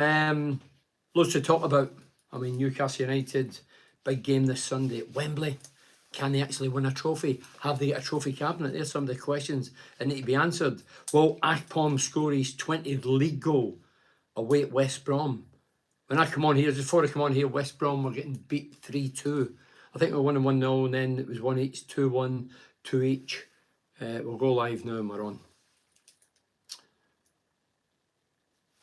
Loads to talk about. I mean, Newcastle United, big game this Sunday at Wembley. Can they actually win a trophy? Have they got a trophy cabinet? There's some of the questions that need to be answered. Will Akpom score his 20th league goal away at West Brom? When I come on here, just before I come on here, West Brom were getting beat 3-2. I think we were winning 1-0, and then it was 1 each, 2-1, 2 each. We'll go live now and we're on.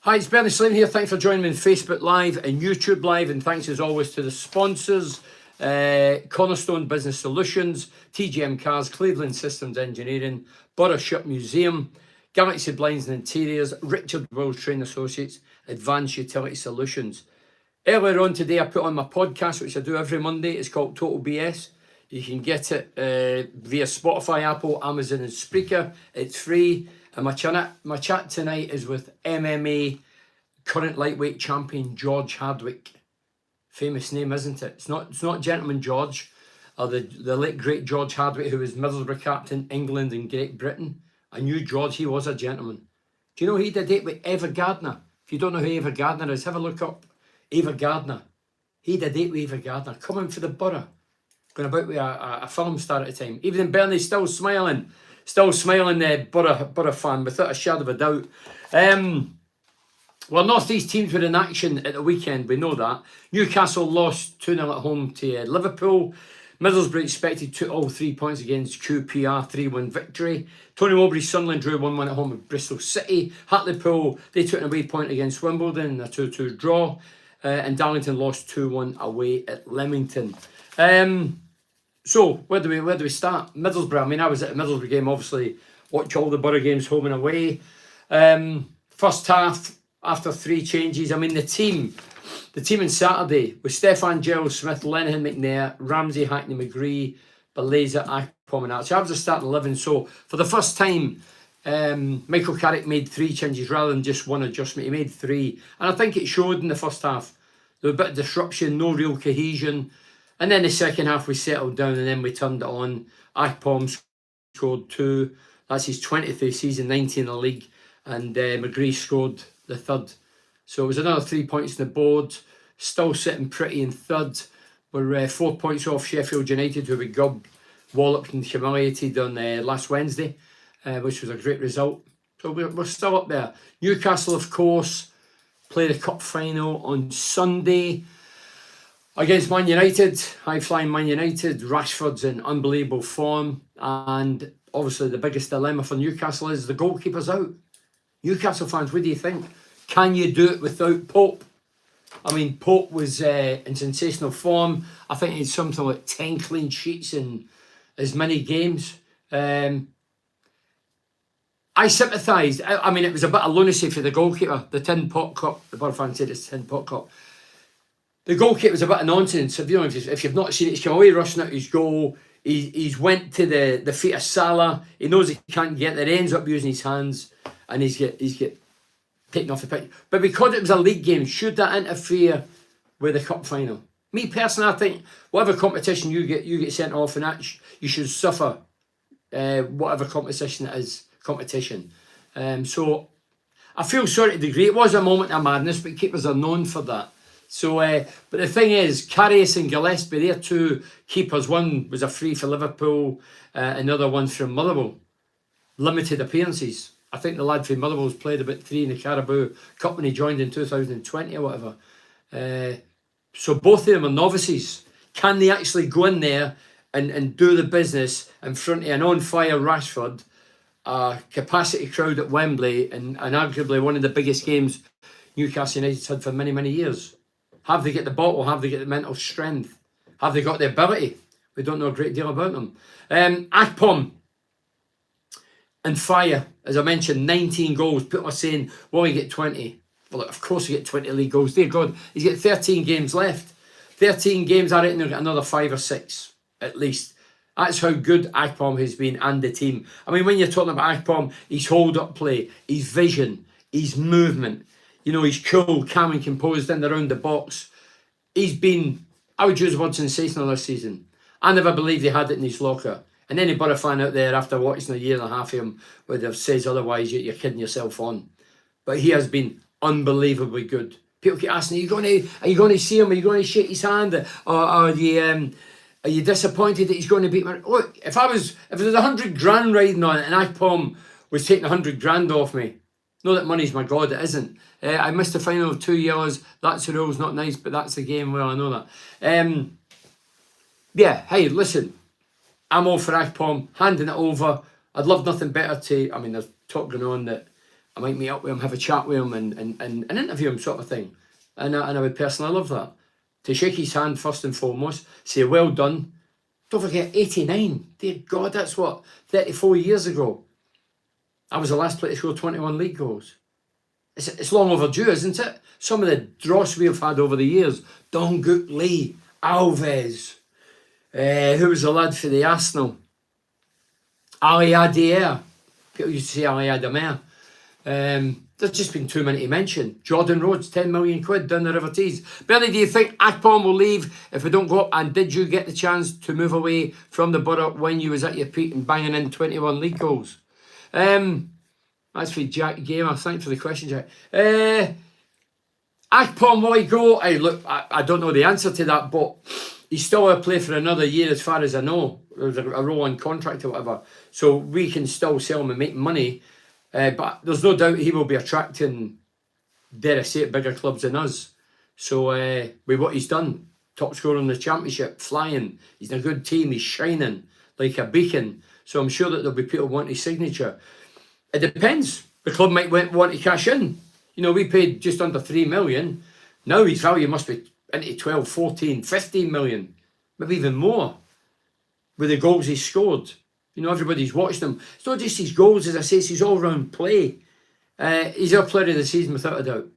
Hi, it's Bernie Slaven here. Thanks for joining me on Facebook Live and YouTube Live, and thanks as always to the sponsors, Cornerstone Business Solutions, TGM Cars, Cleveland Systems Engineering, Borough Ship Museum, Galaxy Blinds and Interiors, Richard Wills Training Associates, Advanced Utility Solutions. Earlier on today, I put on my podcast, which I do every Monday. It's called Total BS. You can get it via Spotify, Apple, Amazon and Spreaker. It's free. And my chat tonight is with MMA current lightweight champion George Hardwick. Famous name, isn't it? It's not Gentleman George, or the late great George Hardwick, who was Middlesbrough captain, England and Great Britain. I knew George, he was a gentleman. Do you know he did a date with Eva Gardner? If you don't know who Eva Gardner is, have a look up Eva Gardner. He did a date with Eva Gardner, coming for the Borough. Going about with a film star at the time. Even then, Bernie's still smiling, Borough fan, without a shadow of a doubt. Well, North East teams were in action at the weekend, we know that. Newcastle lost 2-0 at home to Liverpool. Middlesbrough expected all 3 points against QPR, 3-1 victory. Tony Mowbray's Sunderland drew 1-1 at home with Bristol City. Hartlepool, they took an away point against Wimbledon, a 2-2 draw. And Darlington lost 2-1 away at Leamington. So, where do we start? Middlesbrough. I mean, I was at a Middlesbrough game, obviously, watch all the Borough games home and away. First half, after 3 changes, I mean, the team on Saturday was Stefan Giles-Smith, Lenihan McNair, Ramsey, Hackney, McGree, Beleza, Akpom and Archie. I was a starting 11. So, for the first time, Michael Carrick made 3 changes rather than just one adjustment. He made 3. And I think it showed in the first half. There was a bit of disruption, no real cohesion. And then the second half we settled down and then we turned it on. Akpom scored 2. That's his 20th of the season, 19 in the league. And McGree scored the 3rd. So it was another 3 points on the board. Still sitting pretty in 3rd. We're 4 points off Sheffield United, who we walloped and humiliated on last Wednesday, which was a great result. So we're still up there. Newcastle, of course, play the cup final on Sunday against Man United, high-flying Man United. Rashford's in unbelievable form. And obviously the biggest dilemma for Newcastle is the goalkeeper's out. Newcastle fans, what do you think? Can you do it without Pope? I mean, Pope was in sensational form. I think he had something like 10 clean sheets in as many games. I sympathised. I mean, it was a bit of lunacy for the goalkeeper. The Tin Pot Cup, the Borough fans said it's Tin Pot Cup. The goalkeeper was a bit of nonsense. If you've not seen it, he's come away rushing at his goal. He's went to the feet of Salah. He knows he can't get there. He ends up using his hands, and he's get taken off the pitch. But because it was a league game, should that interfere with the cup final? Me personally, I think whatever competition you get sent off in that, you should suffer whatever competition it is. So I feel sorry to a degree. It was a moment of madness, but keepers are known for that. So, but the thing is, Karius and Gillespie, they're 2 keepers. One was a free for Liverpool, another one from Motherwell. Limited appearances. I think the lad from Motherwell's played about 3 in the Carabao Cup when he joined in 2020 or whatever. So both of them are novices. Can they actually go in there and do the business in front of an on-fire Rashford, a capacity crowd at Wembley, and arguably one of the biggest games Newcastle United's had for many, many years? Have they got the bottle? Have they got the mental strength? Have they got the ability? We don't know a great deal about them. Akpom and fire, as I mentioned, 19 goals. People are saying, well, he get 20. Well, of course he get 20 league goals. Dear God, he's got 13 games left. 13 games, I reckon he'll get another 5 or 6 at least. That's how good Akpom has been and the team. I mean, when you're talking about Akpom, his hold-up play, his vision, his movement, you know, he's cool, calm and composed in and around the box. He's been, I would use the word sensational this season. I never believed he had it in his locker. And any Borough fan out there after watching a year and a half of him would have said otherwise, you're kidding yourself on. But he has been unbelievably good. People keep asking, are you going to see him? Are you going to shake his hand? Or are you disappointed that he's going to beat me? Look, if there was 100 grand riding on it and Akpom was taking 100 grand off me, no, that money's my God, it isn't. I missed the final of 2 years. That's the rules, not nice, but that's the game. Well, I know that. Yeah, hey, listen, I'm all for Akpom, handing it over. I'd love nothing better to, I mean, there's talk going on that I might meet up with him, have a chat with him and interview him sort of thing. And I would personally love that. To shake his hand first and foremost, say, well done. Don't forget, 89. Dear God, that's what, 34 years ago. I was the last player to score 21 league goals. It's long overdue, isn't it? Some of the dross we've had over the years. Dongut Lee, Alves. Who was the lad for the Arsenal? Ali Adair. People used to say Ali Adair. There's just been too many to mention. Jordan Rhodes, 10 million quid down the River Tees. Bernie, do you think Akpom will leave if we don't go up? And did you get the chance to move away from the borough when you was at your peak and banging in 21 league goals? That's for Jack Gamer. Thanks for the question, Jack. Akpom, will he go? Hey, look, I don't know the answer to that, but he's still going to play for another year as far as I know. There's a rolling contract or whatever. So we can still sell him and make money. But there's no doubt he will be attracting, dare I say it, bigger clubs than us. So with what he's done, top scorer in the championship, flying, he's in a good team, he's shining like a beacon. So I'm sure that there'll be people wanting his signature. It depends. The club might want to cash in. You know, we paid just under 3 million. Now his value must be into 12, 14, 15 million, maybe even more, with the goals he's scored. You know, everybody's watched him. It's not just his goals, as I say, it's his all-round play. He's our player of the season, without a doubt.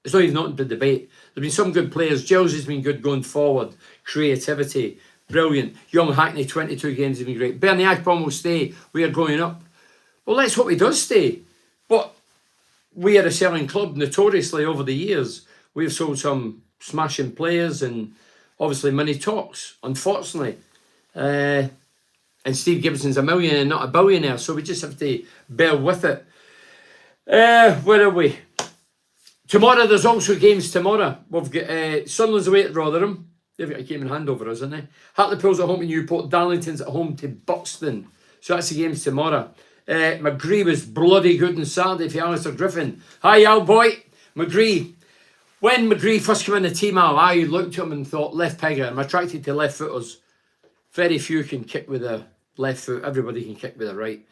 It's not even not in the debate. There's been some good players. Giles has been good going forward. Creativity, brilliant. Young Hackney, 22 games have been great. Bernie Akpom will stay. We are going up. Well, let's hope he does stay. But we are a selling club, notoriously, over the years. We've sold some smashing players, and obviously money talks, unfortunately. And Steve Gibson's a millionaire, not a billionaire, so we just have to bear with it. Where are we? Tomorrow, there's also games tomorrow. We've got Sunderland's away at Rotherham. They've got a game in hand over us, haven't they? Hartlepool's at home to Newport. Darlington's at home to Buxton. So that's the games tomorrow. McGree was bloody good on Saturday for Alistair Griffin. Hi, Al boy. McGree. When McGree first came in the team, I looked at him and thought, left pegger. I'm attracted to left footers. Very few can kick with a left foot. Everybody can kick with a right.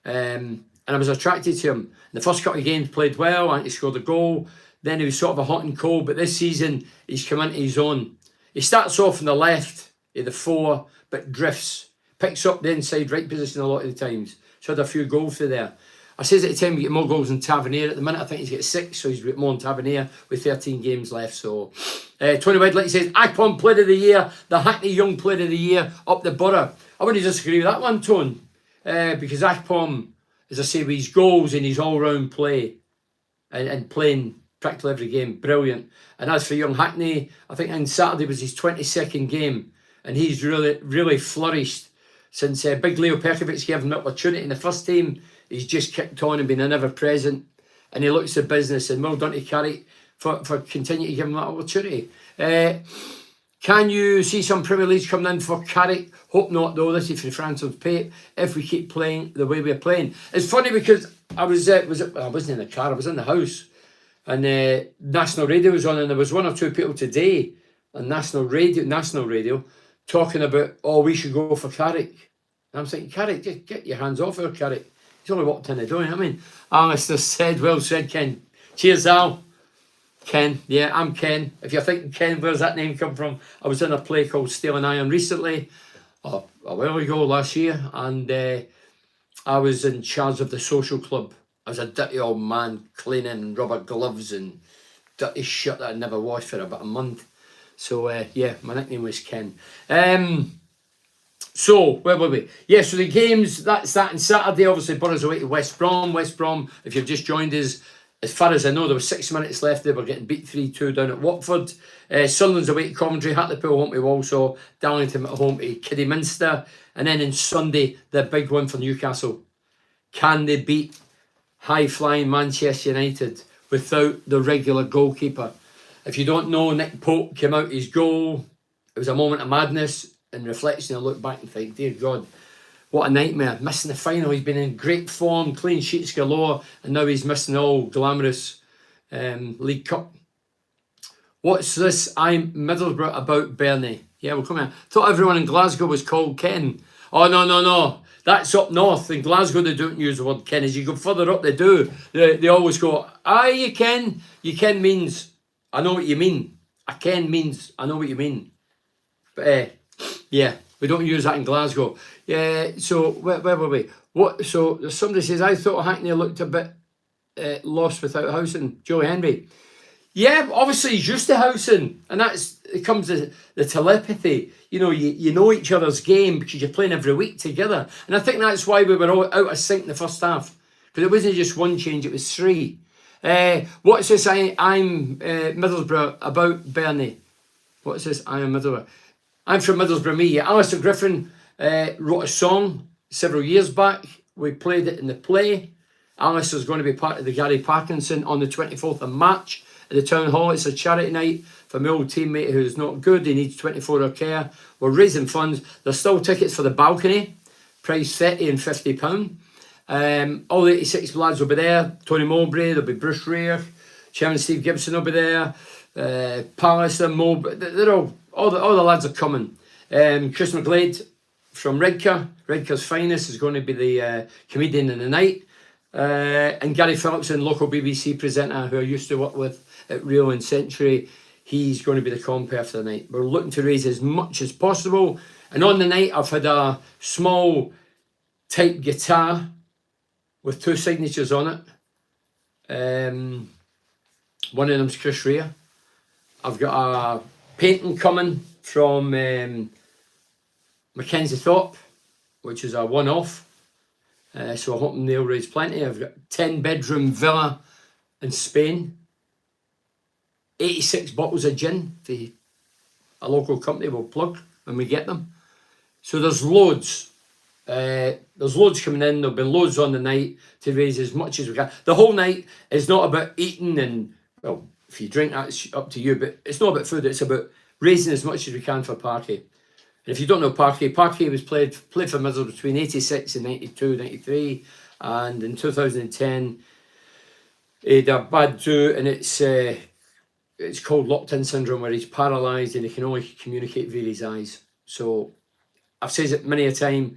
And I was attracted to him. In the first couple of games, played well. And he scored a goal. Then he was sort of a hot and cold. But this season, he's come into his own. He starts off on the left of the 4, but drifts. Picks up the inside right position a lot of the times. So had a few goals through there. I says at the time we get more goals than Tavernier. At the minute, I think he's got 6, so he's got more than Tavernier with 13 games left. So, Tony Wedley says, Akpom Player of the Year, the Hackney Young Player of the Year, up the borough. I wouldn't disagree with that one, Tone, because Akpom, as I say, with his goals and his all-round play and playing practically every game, brilliant. And as for young Hackney, I think on Saturday was his 22nd game, and he's really flourished since Big Leo Perkovic gave him the opportunity in the first team. He's just kicked on and been an ever-present, and he looks at business, and well done to Carrick for continuing to give him that opportunity. Can you see some Premier Leagues coming in for Carrick? Hope not, though. This is for Franson's Pape. If we keep playing the way we're playing. It's funny because I wasn't in the car, I was in the house, and National Radio was on, and there was 1 or 2 people today on National Radio talking about, we should go for Carrick. And I'm thinking, Carrick, just get your hands off her, Carrick. He's only walked in the door, you know what I mean? Alistair said, well said, Ken. Cheers, Al. Ken, yeah, I'm Ken. If you're thinking Ken, where's that name come from? I was in a play called Stealing Iron recently, a while ago, last year, and I was in charge of the social club. I was a dirty old man, cleaning rubber gloves and dirty shirt that I'd never washed for about a month. So, yeah, my nickname was Ken. So, where were we? Yeah, so the games, that's that. And Saturday, obviously, Borough's away to West Brom. West Brom, if you've just joined us, as far as I know, there was 6 minutes left. They were getting beat 3-2 down at Watford. Sunderland's away to Coventry. Hartlepool home to Walsall. Darlington at home to Kidderminster. And then on Sunday, the big one for Newcastle. Can they beat high-flying Manchester United? without the regular goalkeeper. If you don't know, Nick Pope came out his goal. It was a moment of madness. In reflection, I look back and think, dear God, what a nightmare. Missing the final. He's been in great form, clean sheets galore, and now he's missing all glamorous League Cup. What's this? I'm Middlesbrough about Bernie. Yeah, we'll come in. Thought everyone in Glasgow was called Ken. Oh, no. That's up north. In Glasgow, they don't use the word Ken. As you go further up, they do. They always go, aye, you Ken. You Ken means, I know what you mean. A Ken means, I know what you mean. But, yeah, we don't use that in Glasgow. Yeah, so, where were we? So, somebody says, I thought Hackney looked a bit lost without housing. Joey Henry. Yeah, obviously he's used to housing, and it comes to the telepathy. You know each other's game because you're playing every week together, and I think that's why we were all out of sync in the first half, because it wasn't just one change; it was three. What's this? I'm Middlesbrough about Bernie. What's this? I am Middlesbrough. I'm from Middlesbrough. Me, yeah. Alistair Griffin wrote a song several years back. We played it in the play. Alistair's going to be part of the Gary Parkinson on the 24th of March. At the town hall. It's a charity night for my old teammate who's not good. He needs 24-hour care. We're raising funds. There's still tickets for the balcony, price £30 and £50. All the 86 lads will be there. Tony Mowbray, there'll be Bruce Rear, Chairman Steve Gibson will be there. Pallister, Mowbray, they're all the lads are coming. Chris McGlade from Redcar's Finest, is going to be the comedian in the night. And Gary Phillipson, local BBC presenter who I used to work with at Real and Century, he's going to be the compere for the night. We're looking to raise as much as possible, and on the night I've had a small type guitar with 2 signatures on it. One of them's Chris Rea. I've got a painting coming from Mackenzie Thorpe, which is a one-off. So I'm hoping they'll raise plenty. I've got 10-bedroom villa in Spain. 86 bottles of gin a local company will plug when we get them. So there's loads. There's loads coming in. There'll be loads on the night to raise as much as we can. The whole night is not about eating and, well, if you drink, that's up to you, but it's not about food. It's about raising as much as we can for Parky. And if you don't know Parky was played for Middlesbrough between 86 and 92, 93, and in 2010 he had a bad do, and it's called locked-in syndrome, where he's paralysed and he can only communicate via his eyes. So I've said it many a time,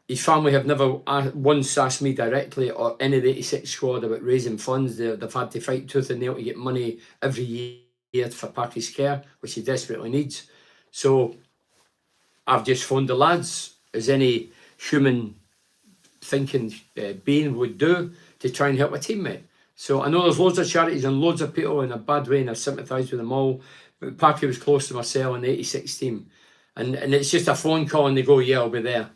his family have never once asked me directly or any of the 86 squad about raising funds. They've had to fight tooth and nail to get money every year for Parky's care, which he desperately needs. So I've just phoned the lads, as any human thinking being would do, to try and help a teammate. So I know there's loads of charities and loads of people in a bad way, and I sympathise with them all. But Parky was close to myself in the 86 team. And it's just a phone call and they go, yeah, I'll be there.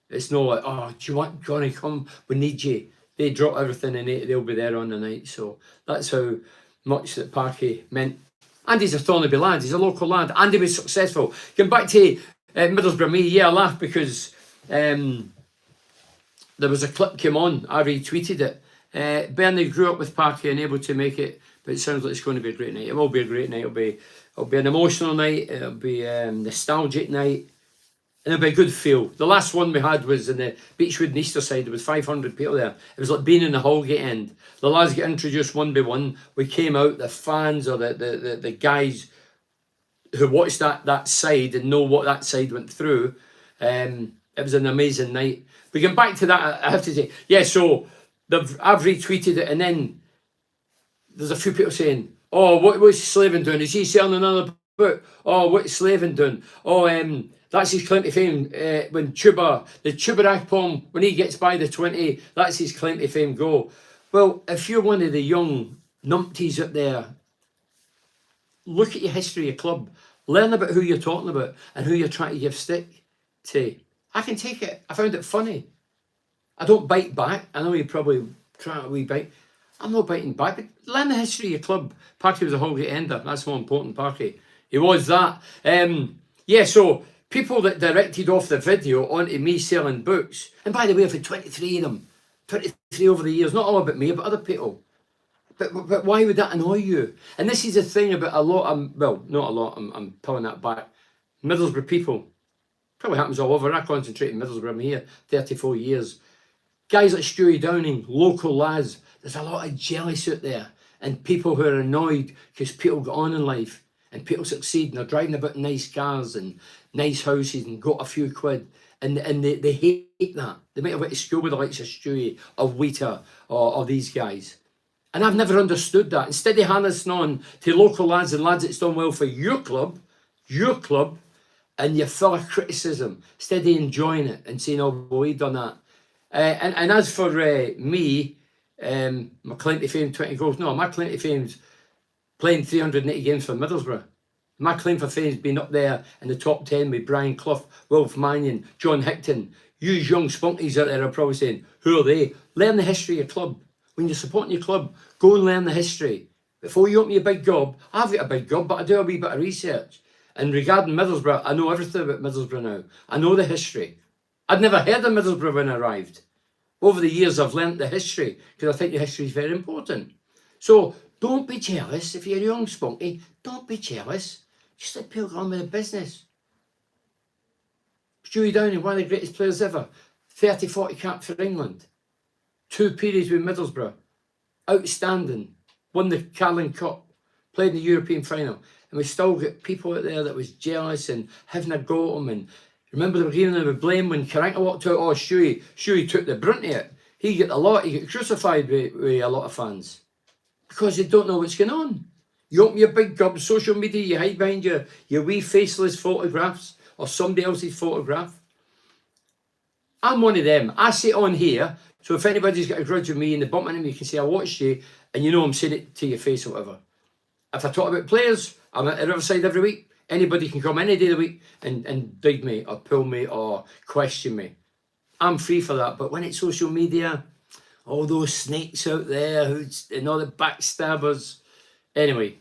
It's not like, oh, do you want Johnny, come, we need you. They drop everything and they'll be there on the night. So that's how much that Parky meant. And he's a Thornaby lad, he's a local lad, and he was successful. Going back to Middlesbrough, me, yeah, I laughed because there was a clip came on, I retweeted it. Bernie grew up with Parky and able to make it, but it sounds like it's going to be a great night. It will be a great night. It'll be an emotional night. It'll be a nostalgic night. And it'll be a good feel. The last one we had was in the Beechwood and Easterside. There was 500 people there. It was like being in the Holgate end. The lads get introduced one by one. We came out, the fans or the guys who watched that side and know what that side went through. It was an amazing night. But getting back to that, I have to say, yeah, so I've retweeted it, and then there's a few people saying, oh, what's Slaven doing? Is he selling another book? Oh, what's Slaven doing? Oh, that's his claim to fame. When the Chubarak poem, when he gets by the 20, that's his claim to fame go. Well, if you're one of the young numpties up there, look at your history of your club. Learn about who you're talking about and who you're trying to give stick to. I can take it. I found it funny. I don't bite back. I know you probably try a wee bite. I'm not biting back, but learn the history of your club. Parky was a Holgate ender. That's more important, Parky. He was that. Yeah, so people that directed off the video onto me selling books, and by the way, I've had 23 of them. 23 over the years. Not all about me, but other people. But why would that annoy you? And this is the thing about a lot of, well, not a lot, I'm pulling that back. Middlesbrough people, probably happens all over. I concentrate in Middlesbrough, I'm here 34 years. Guys like Stewie Downing, local lads, there's a lot of jealous out there. And people who are annoyed because people get on in life and people succeed and they're driving about in nice cars and nice houses and got a few quid. And they hate that. They might have went to school with the likes of Stewie or Wheater or these guys. And I've never understood that. Instead of harnessing on to local lads and lads that's done well for your club, and you're full of criticism, instead of enjoying it and saying, oh, well, we've done that. And as for me, my claim to fame, 20 goals. No, my claim to fame's playing 380 games for Middlesbrough. My claim for fame's been up there in the top 10 with Brian Clough, Wilf Mannion, John Hickton. You young spunkies out there are probably saying, who are they? Learn the history of your club. When you're supporting your club, go and learn the history. Before you open your big gob, I've got a big gob, but I do a wee bit of research. And regarding Middlesbrough, I know everything about Middlesbrough now. I know the history. I'd never heard of Middlesbrough when I arrived. Over the years, I've learnt the history because I think the history is very important. So don't be jealous. If you're a young spunky, don't be jealous. Just let people get on with the business. Stewie Downing, one of the greatest players ever. 30, 40 caps for England. 2 periods with Middlesbrough. Outstanding. Won the Carling Cup. Played in the European final. And we still got people out there that was jealous and having a go at him. And remember they were giving him a blame when Carranca walked out. Oh, Stewie took the brunt of it. He got crucified with a lot of fans. Because they don't know what's going on. You open your big gob, social media, you hide behind your wee faceless photographs or somebody else's photograph. I'm one of them. I sit on here, so if anybody's got a grudge with me and they bump into me, you can say, I watched you, and you know I'm saying it to your face or whatever. If I talk about players, I'm at the Riverside every week. Anybody can come any day of the week and dig me or pull me or question me. I'm free for that. But when it's social media, all those snakes out there and all the backstabbers. Anyway,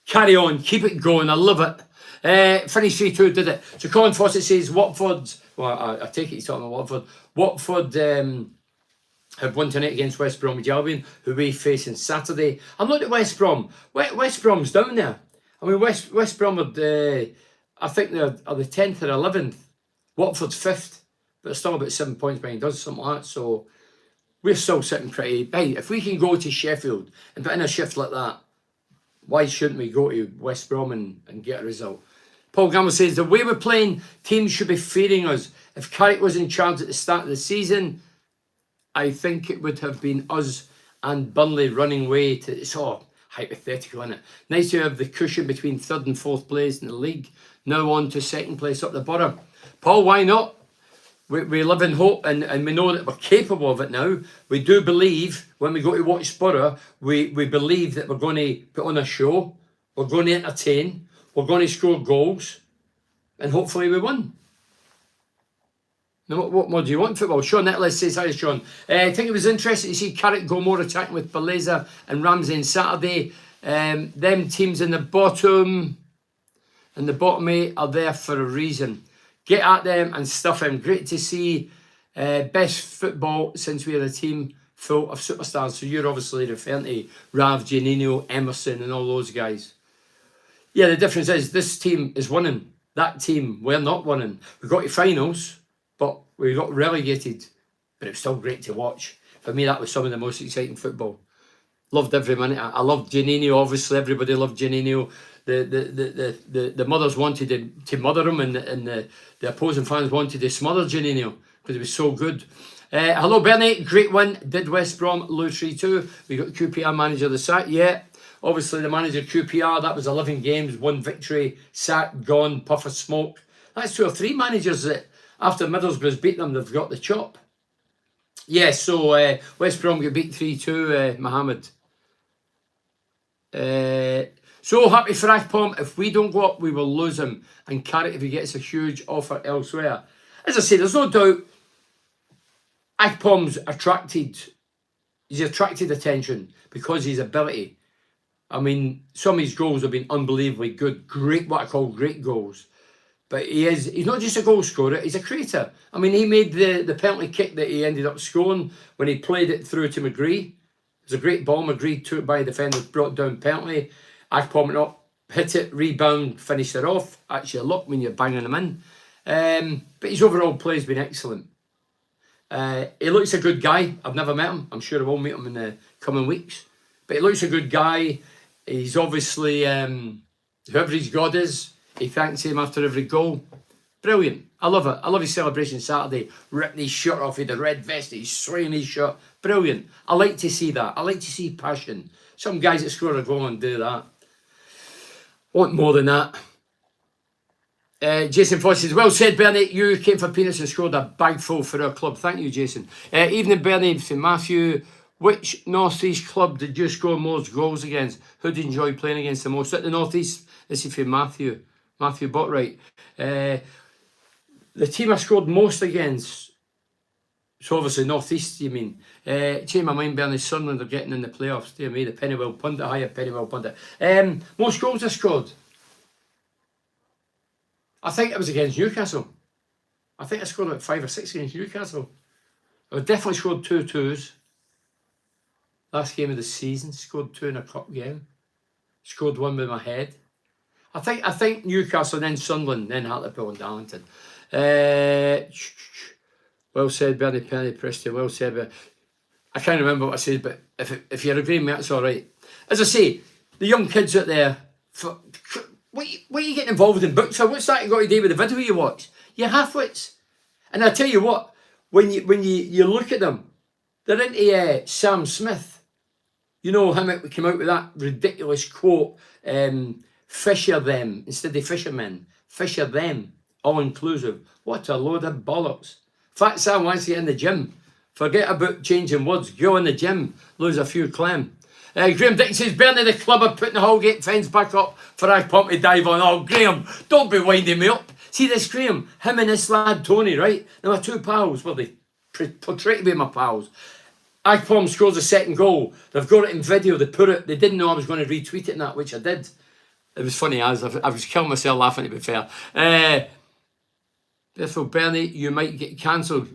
carry on. Keep it going. I love it. Finish 3-2, did it. So Colin Fawcett says Watford, well, I take it he's talking about Watford. Watford have won tonight against West Bromwich Albion, who we face on Saturday. I'm not at West Brom. West Brom's down there. I mean, West Brom are, I think they're the 10th or 11th. Watford's 5th, but they're still about 7 points behind us, something like that. So we're still sitting pretty. Hey, if we can go to Sheffield and put in a shift like that, why shouldn't we go to West Brom and get a result? Paul Gamble says, the way we're playing, teams should be fearing us. If Carrick was in charge at the start of the season, I think it would have been us and Burnley running away to... It's all hypothetical, isn't it? Nice to have the cushion between 3rd and 4th place in the league. Now on to 2nd place up the bottom. Paul, why not? We live in hope and we know that we're capable of it now. We do believe when we go to watch Spurra, we believe that we're going to put on a show, we're going to entertain, we're going to score goals, and hopefully we win. Now, what more do you want in football? Sean Nicholas says, hi Sean. I think it was interesting to see Carrick go more attacking with Beleza and Ramsey on Saturday. Them teams in the bottom and the bottom 8 are there for a reason. Get at them and stuff them. Great to see best football since we had a team full of superstars. So you're obviously referring to Rav, Janino, Emerson and all those guys. Yeah, the difference is this team is winning. That team, we're not winning. We got to finals, but we got relegated. But it was still great to watch. For me, that was some of the most exciting football. Loved every minute. I loved Janino, obviously. Everybody loved Janino. The mothers wanted to mother him, and the opposing fans wanted to smother Janino because he was so good. Hello, Bernie. Great win. Did West Brom lose 3-2? We got QPR manager of the sack. Yeah, obviously the manager QPR. That was 11 games, 1 victory, sack, gone, puff of smoke. That's 2 or 3 managers that after Middlesbrough's beat them, they've got the chop. Yeah, so West Brom get beat 3-2, Mohammed. So happy for Akpom. If we don't go up, we will lose him. And Carrick, if he gets a huge offer elsewhere. As I say, there's no doubt Akpom's he's attracted attention because of his ability. I mean, some of his goals have been unbelievably good. Great, what I call great goals. But he's not just a goal scorer, he's a creator. I mean, he made the penalty kick that he ended up scoring when he played it through to McGree. was a great ball. Agreed to it by the defenders, brought down penalty. Akpom went up, hit it, rebound, finished it off. Actually, a luck when you're banging them in. But his overall play has been excellent. He looks a good guy. I've never met him. I'm sure I will meet him in the coming weeks. But he looks a good guy. He's obviously, whoever his God is, he thanks him after every goal. Brilliant. I love it. I love his celebration Saturday. Ripping his shirt off with the red vest. He's swaying his shirt. Brilliant. I like to see that. I like to see passion. Some guys that score a goal and do that. Want more than that. Jason Foss says, well said, Bernie. You came for peanuts and scored a bag full for our club. Thank you, Jason. Evening, Bernie. From Matthew. Which North East club did you score most goals against? Who did you enjoy playing against the most? At the North East, this is from Matthew. Matthew Botwright. The team I scored most against, so obviously North East, you mean? Change my mind, Bernie. Sunderland are getting in the playoffs. Dear me, the Pennywell Pundit, higher Pennywell Pundit. Most goals I scored? I think it was against Newcastle. I think I scored like 5 or 6 against Newcastle. I definitely scored 2 twos. Last game of the season, scored 2 in a cup game. Scored 1 with my head. I think Newcastle, then Sunderland, then Hartlepool and Darlington. Well said, Bernie Penny, Preston. Well said. But I can't remember what I said, but if you're agreeing with me, that's all right. As I say, the young kids out there, what are you getting involved in books for? What's that got to do with the video you watch? You're half-wits. And I tell you what, when you look at them, they're into Sam Smith. You know him that came out with that ridiculous quote, fisher them instead of fishermen. Fisher them, all inclusive. What a load of bollocks. Fat Sam wants to get in the gym. Forget about changing words. Go in the gym. Lose a few clam. Graham Dick says, Bernie, the club are putting the Holgate fence back up for Akpom to dive on. Oh, Graham, don't be winding me up. See this Graham, him and this lad Tony, right? They were 2 pals. Well, they portray to be my pals. Akpom scores a second goal. They've got it in video. They put it. They didn't know I was going to retweet it and that, which I did. It was funny as I was killing myself laughing, to be fair. Therefore, Bernie, you might get cancelled.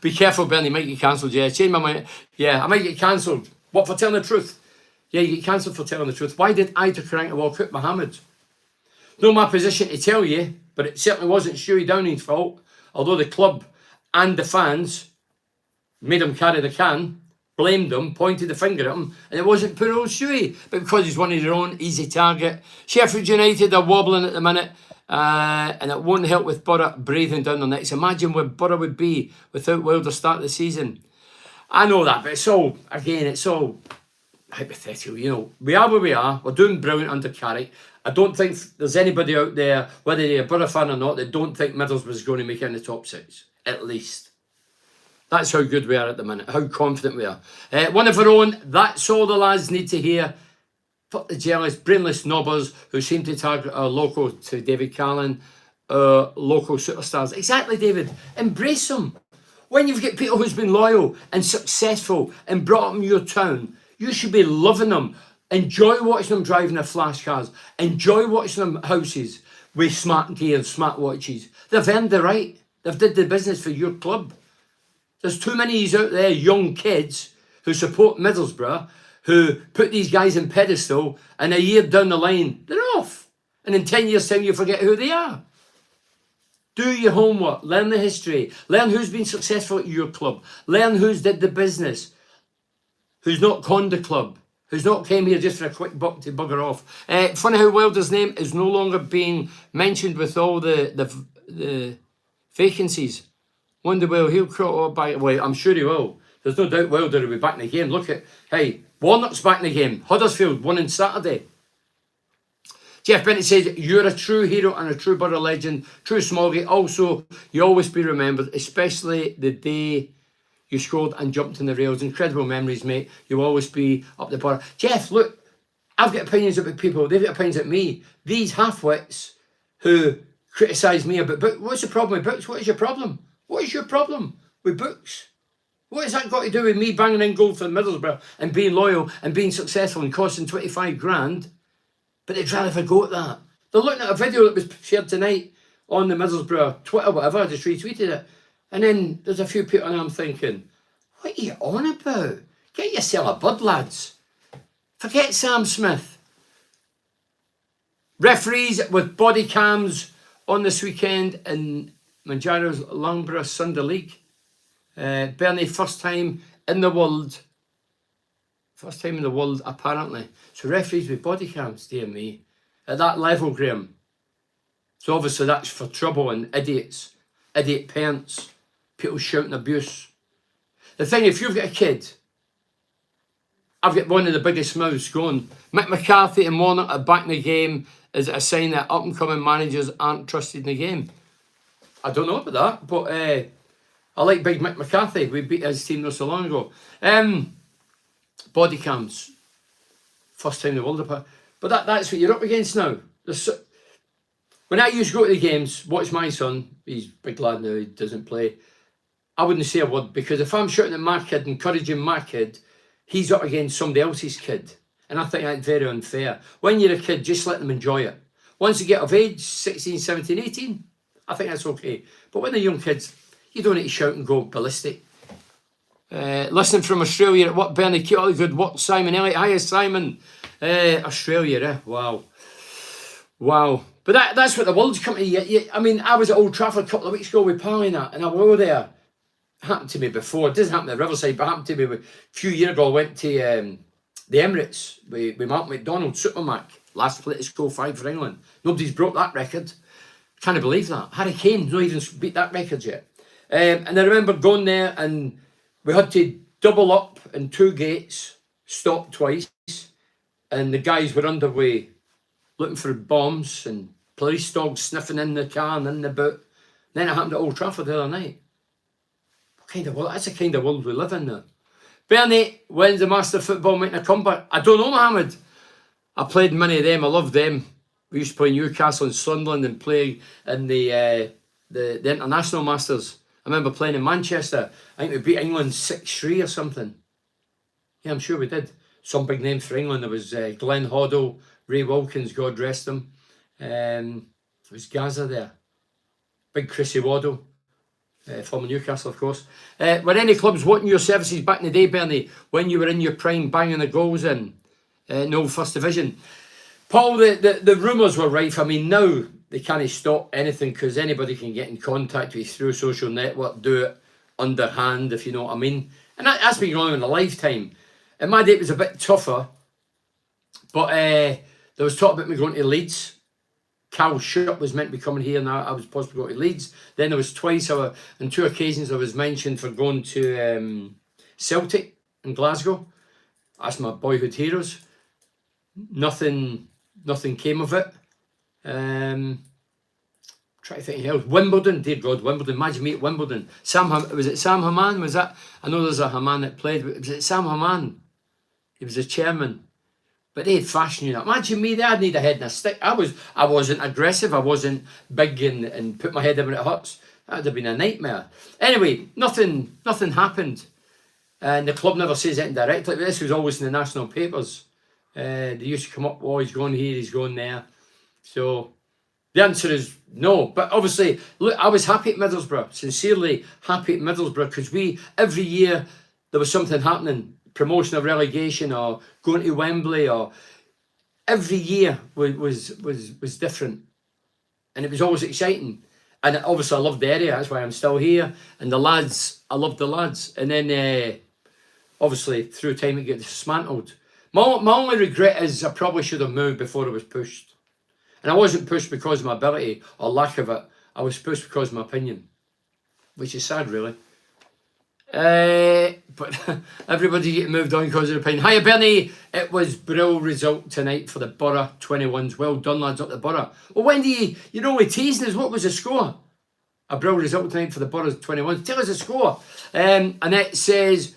Be careful, Bernie, you might get cancelled. Yeah, change my mind. Yeah, I might get cancelled. What, for telling the truth? Yeah, you get cancelled for telling the truth. Why did Ida Karanka walk out Mohammed? Not my position to tell you, but it certainly wasn't Stewie Downing's fault. Although the club and the fans made him carry the can, blamed him, pointed the finger at him, and it wasn't poor old Stewie, but because he's one of their own, easy target. Sheffield United are wobbling at the minute, and it won't help with Borough breathing down their necks. Imagine where Borough would be without Wilder start of the season. I know that, but it's all hypothetical. You know, we are where we are. We're doing brilliant under Carrick. I don't think there's anybody out there, whether they're a Borough fan or not, that don't think Middlesbrough's going to make it in the top 6, at least. That's how good we are at the minute, how confident we are. One of our own, that's all the lads need to hear. Fuck the jealous, brainless knobbers who seem to target our local, to David Callan, local superstars. Exactly, David. Embrace them. When you've got people who's been loyal and successful and brought up in your town, you should be loving them. Enjoy watching them driving their flash cars. Enjoy watching them houses with smart gear, smart watches. They've earned the right. They've did the business for your club. There's too many of these out there, young kids, who support Middlesbrough, who put these guys in pedestal, and a year down the line, they're off. And in 10 years' time, you forget who they are. Do your homework. Learn the history. Learn who's been successful at your club. Learn who's did the business. Who's not conned the club. Who's not came here just for a quick buck to bugger off. Funny how Wilder's name is no longer being mentioned with all the vacancies. Wonder will he'll crop up by way. I'm sure he will. There's no doubt Wilder will be back in the game. Look at, hey, Warnock's back in the game. Huddersfield won on Saturday. Jeff Bennett says, you're a true hero and a true Borough legend. True Smallgate. Also, you always be remembered, especially the day you scored and jumped in the rails. Incredible memories, mate. You'll always be up the Borough. Jeff, look, I've got opinions about people. They've got opinions about me. These half-wits who criticise me about books. What's the problem with books? What is your problem? What is your problem with books? What has that got to do with me banging in goal for Middlesbrough and being loyal and being successful and costing 25 grand? But they'd rather forgo at that. They're looking at a video that was shared tonight on the Middlesbrough Twitter, whatever. I just retweeted it. And then there's a few people and I'm thinking, what are you on about? Get yourself a bud, lads. Forget Sam Smith. Referees with body cams on this weekend in Manjaro's Loughborough Sunday League. Bernie, first time in the world. First time in the world, apparently. So referees with body cams, dear me. At that level, Graham. So obviously that's for trouble and idiots. Idiot parents. People shouting abuse. The thing, if you've got a kid, I've got one of the biggest mouths going. Mick McCarthy and Warnock are back in the game. Is it a sign that up-and-coming managers aren't trusted in the game? I don't know about that, but I like big Mick McCarthy. We beat his team not so long ago. Body cams. First time in the world. But that's what you're up against now. When I used to go to the games, watch my son, he's a big lad now, he doesn't play, I wouldn't say a word, because if I'm shouting at my kid, encouraging my kid, he's up against somebody else's kid. And I think that's very unfair. When you're a kid, just let them enjoy it. Once you get of age, 16, 17, 18, I think that's okay. But when they're young kids, you don't need to shout and go ballistic. Listening from Australia, what Bernie, keep all the good work, Simon Elliott. Hiya, Simon. Australia, wow. Wow. But that's what the world's come to. I mean, I was at Old Trafford a couple of weeks ago with Pally and that, and I was there. It happened to me before. It doesn't happen at Riverside, but it happened to me a few years ago. I went to the Emirates with Mark McDonald, Supermac, last political 5 for England. Nobody's broke that record. Can't believe that. Harry Kane's not even beat that record yet. And I remember going there and we had to double up in 2 gates, stop twice, and the guys were underway looking for bombs and police dogs sniffing in the car and in the boot. Then it happened at Old Trafford the other night. What kind of world? That's the kind of world we live in now. Bernie, when's the Master Football making a comeback? I don't know, Mohammed. I played many of them. I loved them. We used to play Newcastle and Sunderland and play in the International Masters. I remember playing in Manchester. I think we beat England 6-3 or something. Yeah, I'm sure we did. Some big names for England. There was Glenn Hoddle, Ray Wilkins, God rest him. There was Gaza there. Big Chrissy Waddle. Former Newcastle, of course. Were any clubs wanting your services back in the day, Bernie, when you were in your prime, banging the goals in no First Division? Paul, the rumours were rife. I mean, now they can't stop anything because anybody can get in contact with you through social network, do it underhand, if you know what I mean. And that's been going on in a lifetime. In my day, it was a bit tougher, but there was talk about me going to Leeds. Cal Shutt was meant to be coming here, and I was supposed to go to Leeds. Then there was twice, on 2 occasions, I was mentioned for going to Celtic in Glasgow. That's my boyhood heroes. Nothing came of it. Try to think else. Wimbledon, dear God, Wimbledon. Imagine me at Wimbledon. Was it Sam Haman? Was that? I know there's a Haman that played, but was it Sam Haman? He was the chairman. But they had fashioned that. Imagine me there, I'd need a head and a stick. I wasn't aggressive, I wasn't big and put my head in when it hurts. That would have been a nightmare. Anyway, nothing happened. And the club never says anything directly. This was always in the national papers. They used to come up, oh, he's going here, he's going there. So the answer is no. But obviously, look, I was happy at Middlesbrough, sincerely happy at Middlesbrough, because every year there was something happening. Promotion of relegation or going to Wembley, or every year was different, and it was always exciting. And obviously I loved the area, that's why I'm still here. And the lads, I loved the lads. And then obviously through time it got dismantled. My only regret is I probably should have moved before I was pushed. And I wasn't pushed because of my ability or lack of it. I was pushed because of my opinion, which is sad, really. But everybody getting moved on because of their opinion. Hiya, Bernie. It was brilliant result tonight for the Borough 21s. Well done, lads, up the Borough. Well, Wendy, you're only teasing us. What was the score? A brilliant result tonight for the Borough 21s. Tell us the score. Annette says,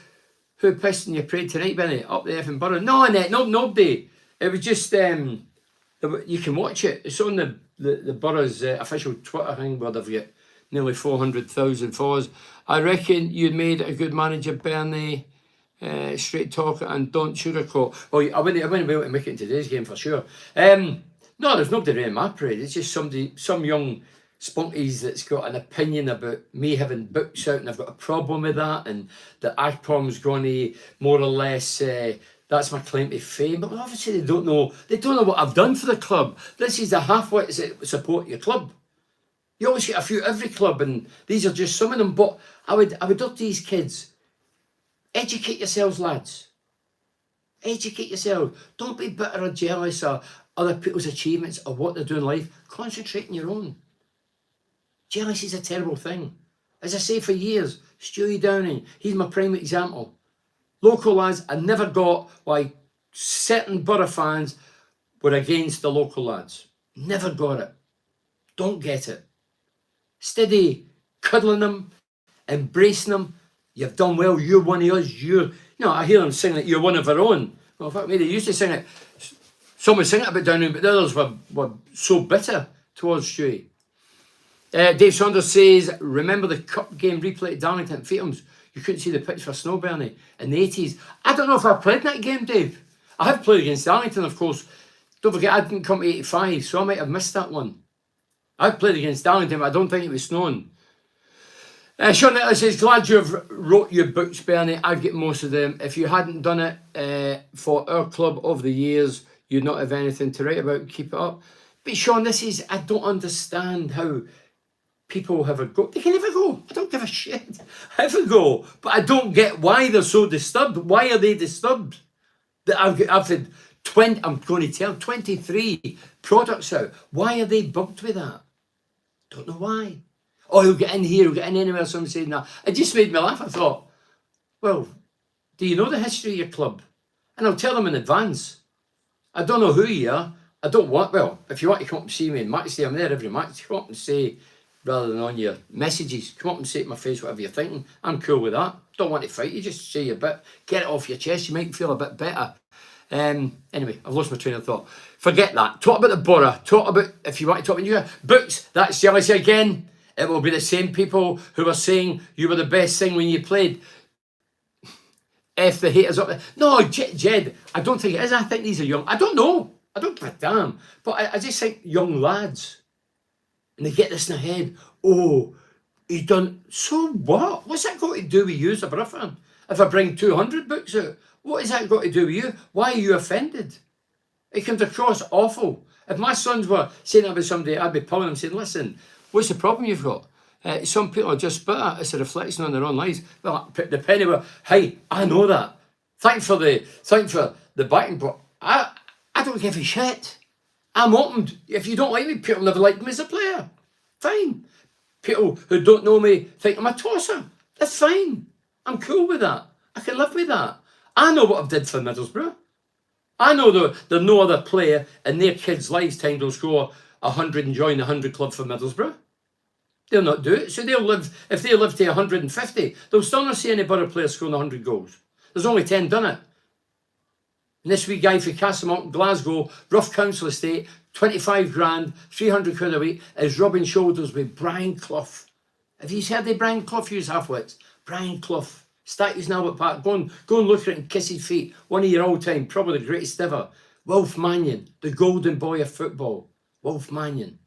who pissed in your parade tonight, Benny? Up the effing Borough. No, Annette, nobody. It was just, you can watch it. It's on the Borough's official Twitter thing where they've got nearly 400,000 followers. I reckon you made a good manager, Bernie. Straight talker and don't sugarcoat. Oh, I wouldn't be able to make it in today's game for sure. No, there's nobody in my parade. It's just some young spunkies that's got an opinion about me having books out and I've got a problem with that, and that IPOM's going to more or less, that's my claim to fame. But obviously they don't know what I've done for the club. This is the halfway to support your club. You always get a few every club, and these are just some of them. But I would urge these kids, educate yourselves, lads. Educate yourselves. Don't be bitter or jealous of other people's achievements or what they're doing in life. Concentrate on your own. Jealousy is a terrible thing. As I say for years, Stewie Downing, he's my prime example. Local lads, I never got why certain Borough fans were against the local lads. Never got it. Don't get it. Steady cuddling them, embracing them. You've done well. You're one of us. I hear them singing that you're one of our own. Well, fuck me, they used to sing it. Some would sing it about Downing, but the others were so bitter towards Stewie. Dave Saunders says, remember the cup game replay at Darlington at Feethams? You couldn't see the pitch for snow, Bernie, in the 80s. I don't know if I played in that game, Dave. I have played against Darlington, of course. Don't forget, I didn't come to 85, so I might have missed that one. I've played against Darlington, but I don't think it was snowing. Sean Nicholas says, glad you've wrote your books, Bernie. I've got most of them. If you hadn't done it for our club over the years, you'd not have anything to write about. Keep it up. But Sean, I don't understand how people have a go. They can have a go. I don't give a shit. Have a go. But I don't get why they're so disturbed. Why are they disturbed? That I've had 20, I'm going to tell, 23 products out. Why are they bugged with that? Don't know why. Oh, he'll get in here, he'll get in anywhere, someone saying that. It just made me laugh. I thought, well, do you know the history of your club? And I'll tell them in advance. I don't know who you are. I don't want, well, if you want to come up and see me in match day, I'm there every match. Come up and say, rather than on your messages, come up and say to my face whatever you're thinking. I'm cool with that. Don't want to fight you, just say a bit, get it off your chest. You might feel a bit better. Anyway, I've lost my train of thought. Forget that. Talk about the Borough. Talk about, if you want to talk about your books, that's jealousy again. It will be the same people who are saying you were the best thing when you played. F the haters up there. No, Jed, I don't think it is. I think these are young. I don't know. I don't give a damn. But I just think young lads. And they get this in their head. Oh, he's done. So what? What's that got to do with you as a Borough fan? If I bring 200 books out, what has that got to do with you? Why are you offended? It comes across awful. If my sons were saying that about somebody, I'd be pulling them saying, listen, what's the problem you've got? Some people are just bitter. It's a reflection on their own lives. Well, the penny were, hey, I know that. Thanks for the backing, but I don't give a shit. I'm open. If you don't like me, people never liked me as a player. Fine. People who don't know me think I'm a tosser. That's fine. I'm cool with that. I can live with that. I know what I've did for Middlesbrough. I know there's no other player in their kids' lifetime will score 100 and join the 100 club for Middlesbrough. They'll not do it. So they'll live, if they live to 150, they'll still not see any Borough players scoring 100 goals. There's only 10 done it. And this wee guy for Castlemont, Glasgow, rough council estate, 25 grand, 300 quid a week, is rubbing shoulders with Brian Clough. Have you heard of Brian Clough? Use half-wits. Brian Clough. Statues in Albert Park. Go and look at it and kiss his feet. One of your all-time, probably the greatest ever. Wolf Mannion, the golden boy of football. Wolf Mannion.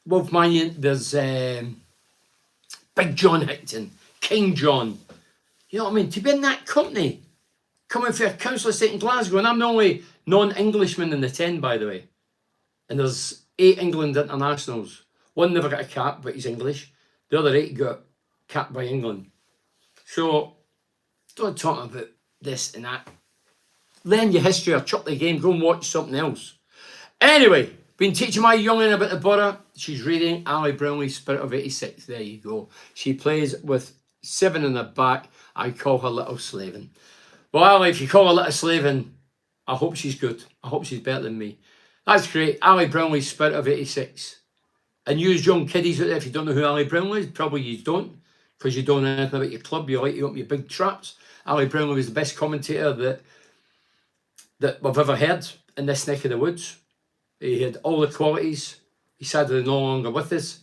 Wolf Mannion, there's Big John Hickton, King John. You know what I mean? To be in that company, coming for a council estate in Glasgow, and I'm the only non-Englishman in the 10, by the way. And there's 8 England internationals. One never got a cap, but he's English. The other 8 got capped by England. So, don't talk about this and that. Learn your history or chuck the game. Go and watch something else. Anyway, been teaching my young'un about the Borough. She's reading Ali Brownlee's Spirit of 86. There you go. She plays with 7 in the back. I call her Little Slaven. Well, Ali, if you call her Little Slaven, I hope she's good. I hope she's better than me. That's great. Ali Brownlee's Spirit of 86. And you young kiddies out there, if you don't know who Ali Brownlee is, probably you don't, because you don't know anything about your club. You like to open your big traps. Ali Brownlee was the best commentator that we've ever heard in this neck of the woods. He had all the qualities. He's sadly no longer with us.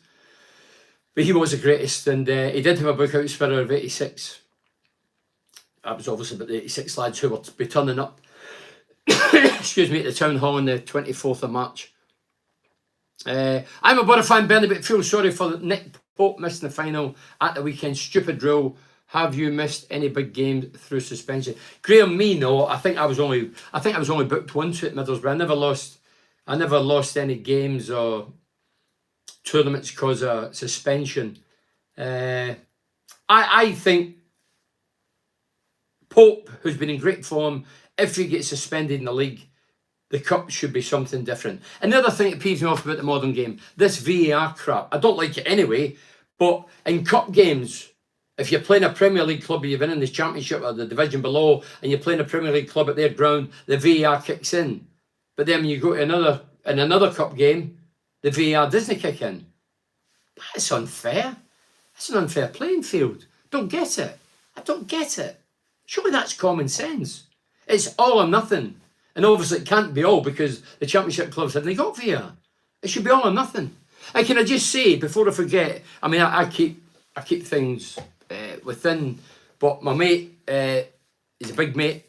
But he was the greatest, and he did have a book out, Spirit of 86. That was obviously about the 86 lads who were to be turning up, excuse me, at the town hall on the 24th of March. I'm a Borough fan, Bernie, but feel sorry for Nick Pope missing the final at the weekend. Stupid rule. Have you missed any big games through suspension? Graham, me no. I think I was only booked once at Middlesbrough. I never lost any games or tournaments because of suspension. I think Pope, who's been in great form, if he gets suspended in the league, the cup should be something different. And the other thing that peeves me off about the modern game, this VAR crap. I don't like it anyway, but in cup games, if you're playing a Premier League club, you've been in the Championship or the division below, and you're playing a Premier League club at their ground, the VAR kicks in. But then when you go to another cup game, the VAR doesn't kick in. That's unfair. That's an unfair playing field. Don't get it. I don't get it. Surely that's common sense. It's all or nothing. And obviously it can't be all because the Championship clubs haven't got VAR. It should be all or nothing. And can I just say, before I forget, I mean, I keep things within, but my mate, he's a big mate,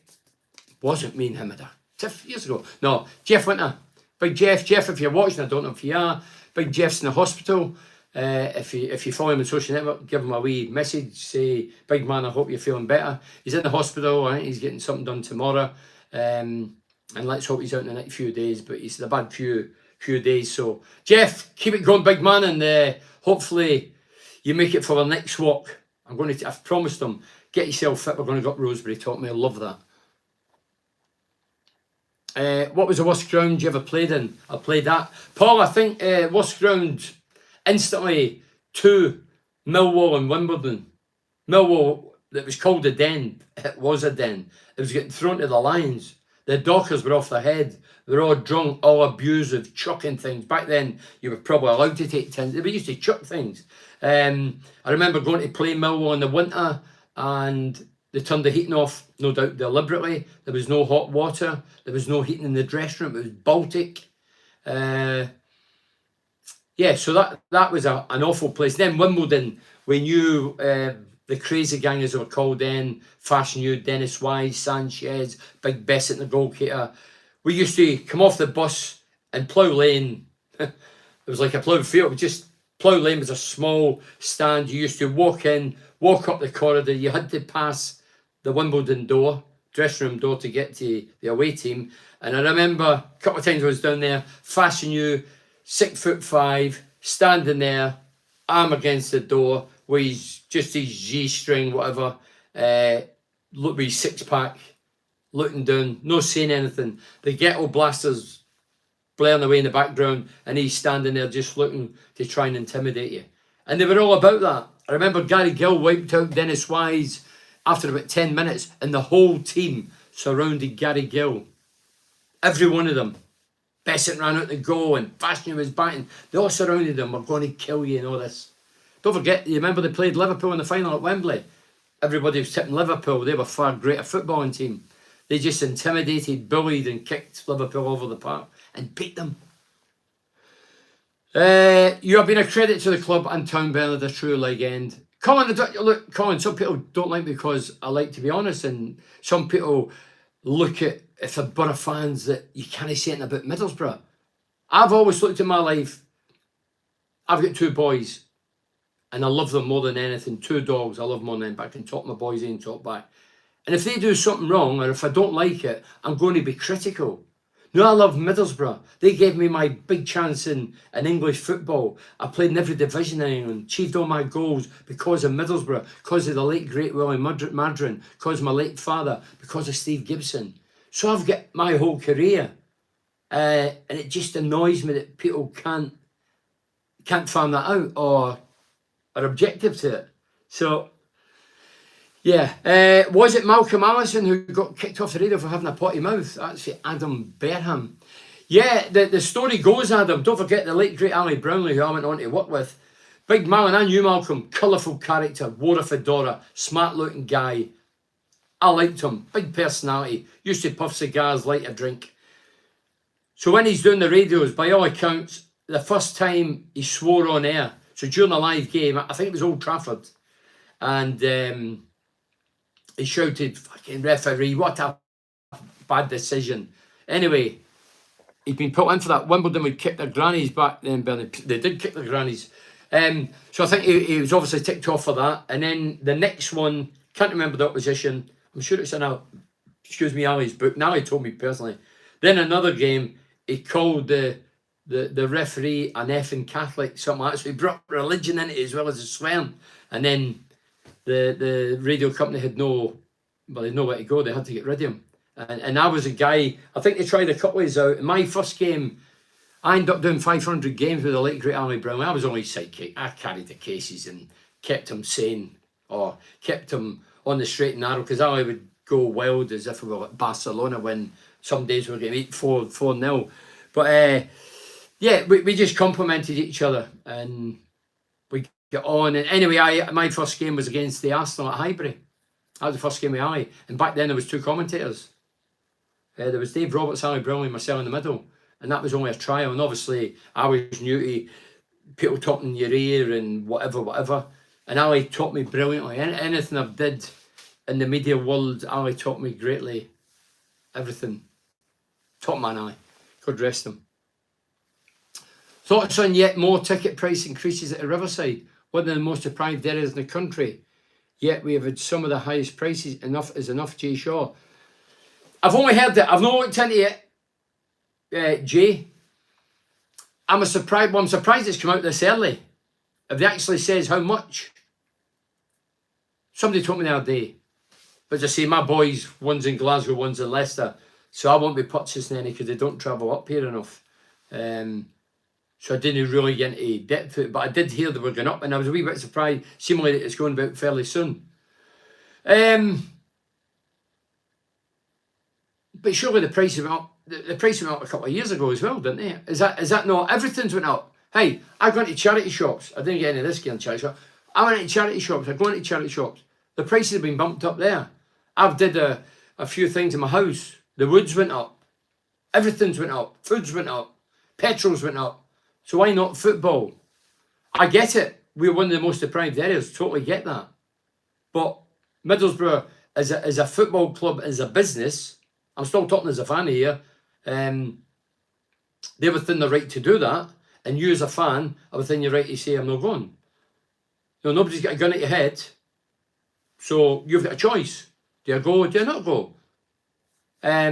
wasn't me and him had a tiff years ago. No, Jeff Winter. Big Jeff. Jeff, if you're watching, I don't know if you are, Big Jeff's in the hospital. If you follow him on social network, give him a wee message, say, big man, I hope you're feeling better. He's in the hospital, I think he's getting something done tomorrow. And let's hope he's out in the next few days, but he's had a bad few days. So, Jeff, keep it going, big man, and hopefully you make it for the next walk. I've promised him, get yourself fit, we're going to go up Rosebery Top, me, I love that. What was the worst ground you ever played in? I played that. Paul, I think worst ground instantly to Millwall and Wimbledon. Millwall, that was called a den. It was a den. It was getting thrown to the lions. The dockers were off their head. They were all drunk, all abusive, chucking things. Back then, you were probably allowed to take tins. They used to chuck things. I remember going to play Millwall in the winter and they turned the heating off, no doubt deliberately. There was no hot water. There was no heating in the dressing room. It was Baltic. Yeah, so that was an awful place. Then Wimbledon, we knew the crazy gang, as they were called then, Fashion U, Dennis Wise, Sanchez, Big Bessett, the goalkeeper. We used to come off the bus and Plough Lane. It was like a plough field. Just Plough Lane was a small stand. You used to walk in, walk up the corridor. You had to pass the Wimbledon door, dressing room door, to get to the away team. And I remember a couple of times I was down there, Fashion U, 6'5", standing there, arm against the door, with his G-string, whatever, look with his six-pack, looking down, no saying anything. The ghetto blasters blaring away in the background, and he's standing there just looking to try and intimidate you. And they were all about that. I remember Gary Gill wiped out Dennis Wise after about 10 minutes, and the whole team surrounded Gary Gill. Every one of them. Bessett ran out the goal and Fashion was batting. They all surrounded him. We're going to kill you and all this. Don't forget, you remember they played Liverpool in the final at Wembley? Everybody was tipping Liverpool. They were far greater footballing team. They just intimidated, bullied and kicked Liverpool over the park and beat them. You have been a credit to the club and town, Bernard, a true legend. Colin, look, Colin, some people don't like me because I like to be honest, and some people look at, if they're Borough fans, that you can't say anything about Middlesbrough. I've always looked at my life, I've got two boys, and I love them more than anything. Two dogs, I love more than anything, but I can talk my boys in, talk back. And if they do something wrong, or if I don't like it, I'm going to be critical. No, I love Middlesbrough. They gave me my big chance in English football. I played in every division in England, achieved all my goals because of Middlesbrough, because of the late great Willie Madron, because of my late father, because of Steve Gibson. So I've got my whole career. And it just annoys me that people can't farm that out or are objective to it. So, yeah. Was it Malcolm Allison who got kicked off the radio for having a potty mouth? That's for Adam Berham. Yeah, the story goes, Adam, don't forget the late great Ali Brownlee, who I went on to work with. Big Malin, I knew Malcolm, colourful character, wore a fedora, smart looking guy. I liked him, big personality, used to puff cigars, light a drink. So when he's doing the radios, by all accounts, the first time he swore on air, so during a live game, I think it was Old Trafford, and he shouted, fucking referee, what a bad decision. Anyway, he'd been put in for that. Wimbledon would kick their grannies back then, Bernie. They did kick their grannies. So I think he was obviously ticked off for that. And then the next one, can't remember the opposition. I'm sure it's in Ali's book. Now he told me personally. Then another game, he called the referee an effing Catholic, something like that. So he brought religion into it as well as the swearing. And then the radio company had nowhere to go. They had to get rid of him. And I was a guy, I think they tried a couple of ways out. In my first game, I ended up doing 500 games with the late great Ali Brown. I was only sidekick. I carried the cases and kept him sane, or kept him on the straight and narrow, because Ali would go wild as if we were at Barcelona when some days we were getting 4-0. But yeah, we just complimented each other and we got on. And anyway, my first game was against the Arsenal at Highbury. That was the first game with Ali. And back then there was 2 commentators. There was Dave Roberts, Ali Brownlee, and myself in the middle. And that was only a trial. And obviously, I was new to people talking in your ear and whatever. And Ali taught me brilliantly. Anything I've did in the media world, Ali taught me greatly. Everything. Top man, Ali. God rest him. Thoughts on yet more ticket price increases at the Riverside? One of the most deprived areas in the country. Yet we have had some of the highest prices. Enough is enough, Jay Shaw. I've only heard that. I've not looked into it, Jay. I'm surprised it's come out this early. If they actually says how much. Somebody told me the other day. But as I say, my boys, one's in Glasgow, one's in Leicester. So I won't be purchasing any because they don't travel up here enough. So I didn't really get into depth of it. But I did hear they were going up. And I was a wee bit surprised. Seemingly that it's going about fairly soon. But surely the price went up. The price went up a couple of years ago as well, didn't it? Is that not? Everything's went up. Hey, I go into charity shops. I didn't get any of this in charity shop. I went into charity shops. I go into charity shops. The prices have been bumped up there. I've did a few things in my house. The woods went up. Everything's went up. Foods went up. Petrol's went up. So why not football? I get it. We're one of the most deprived areas. Totally get that. But Middlesbrough, as a football club, as a business, I'm still talking as a fan here, they're within the right to do that. And you as a fan are within your right to say, I'm not going. No, nobody's got a gun at your head. So you've got a choice. Do you go or do you not go? But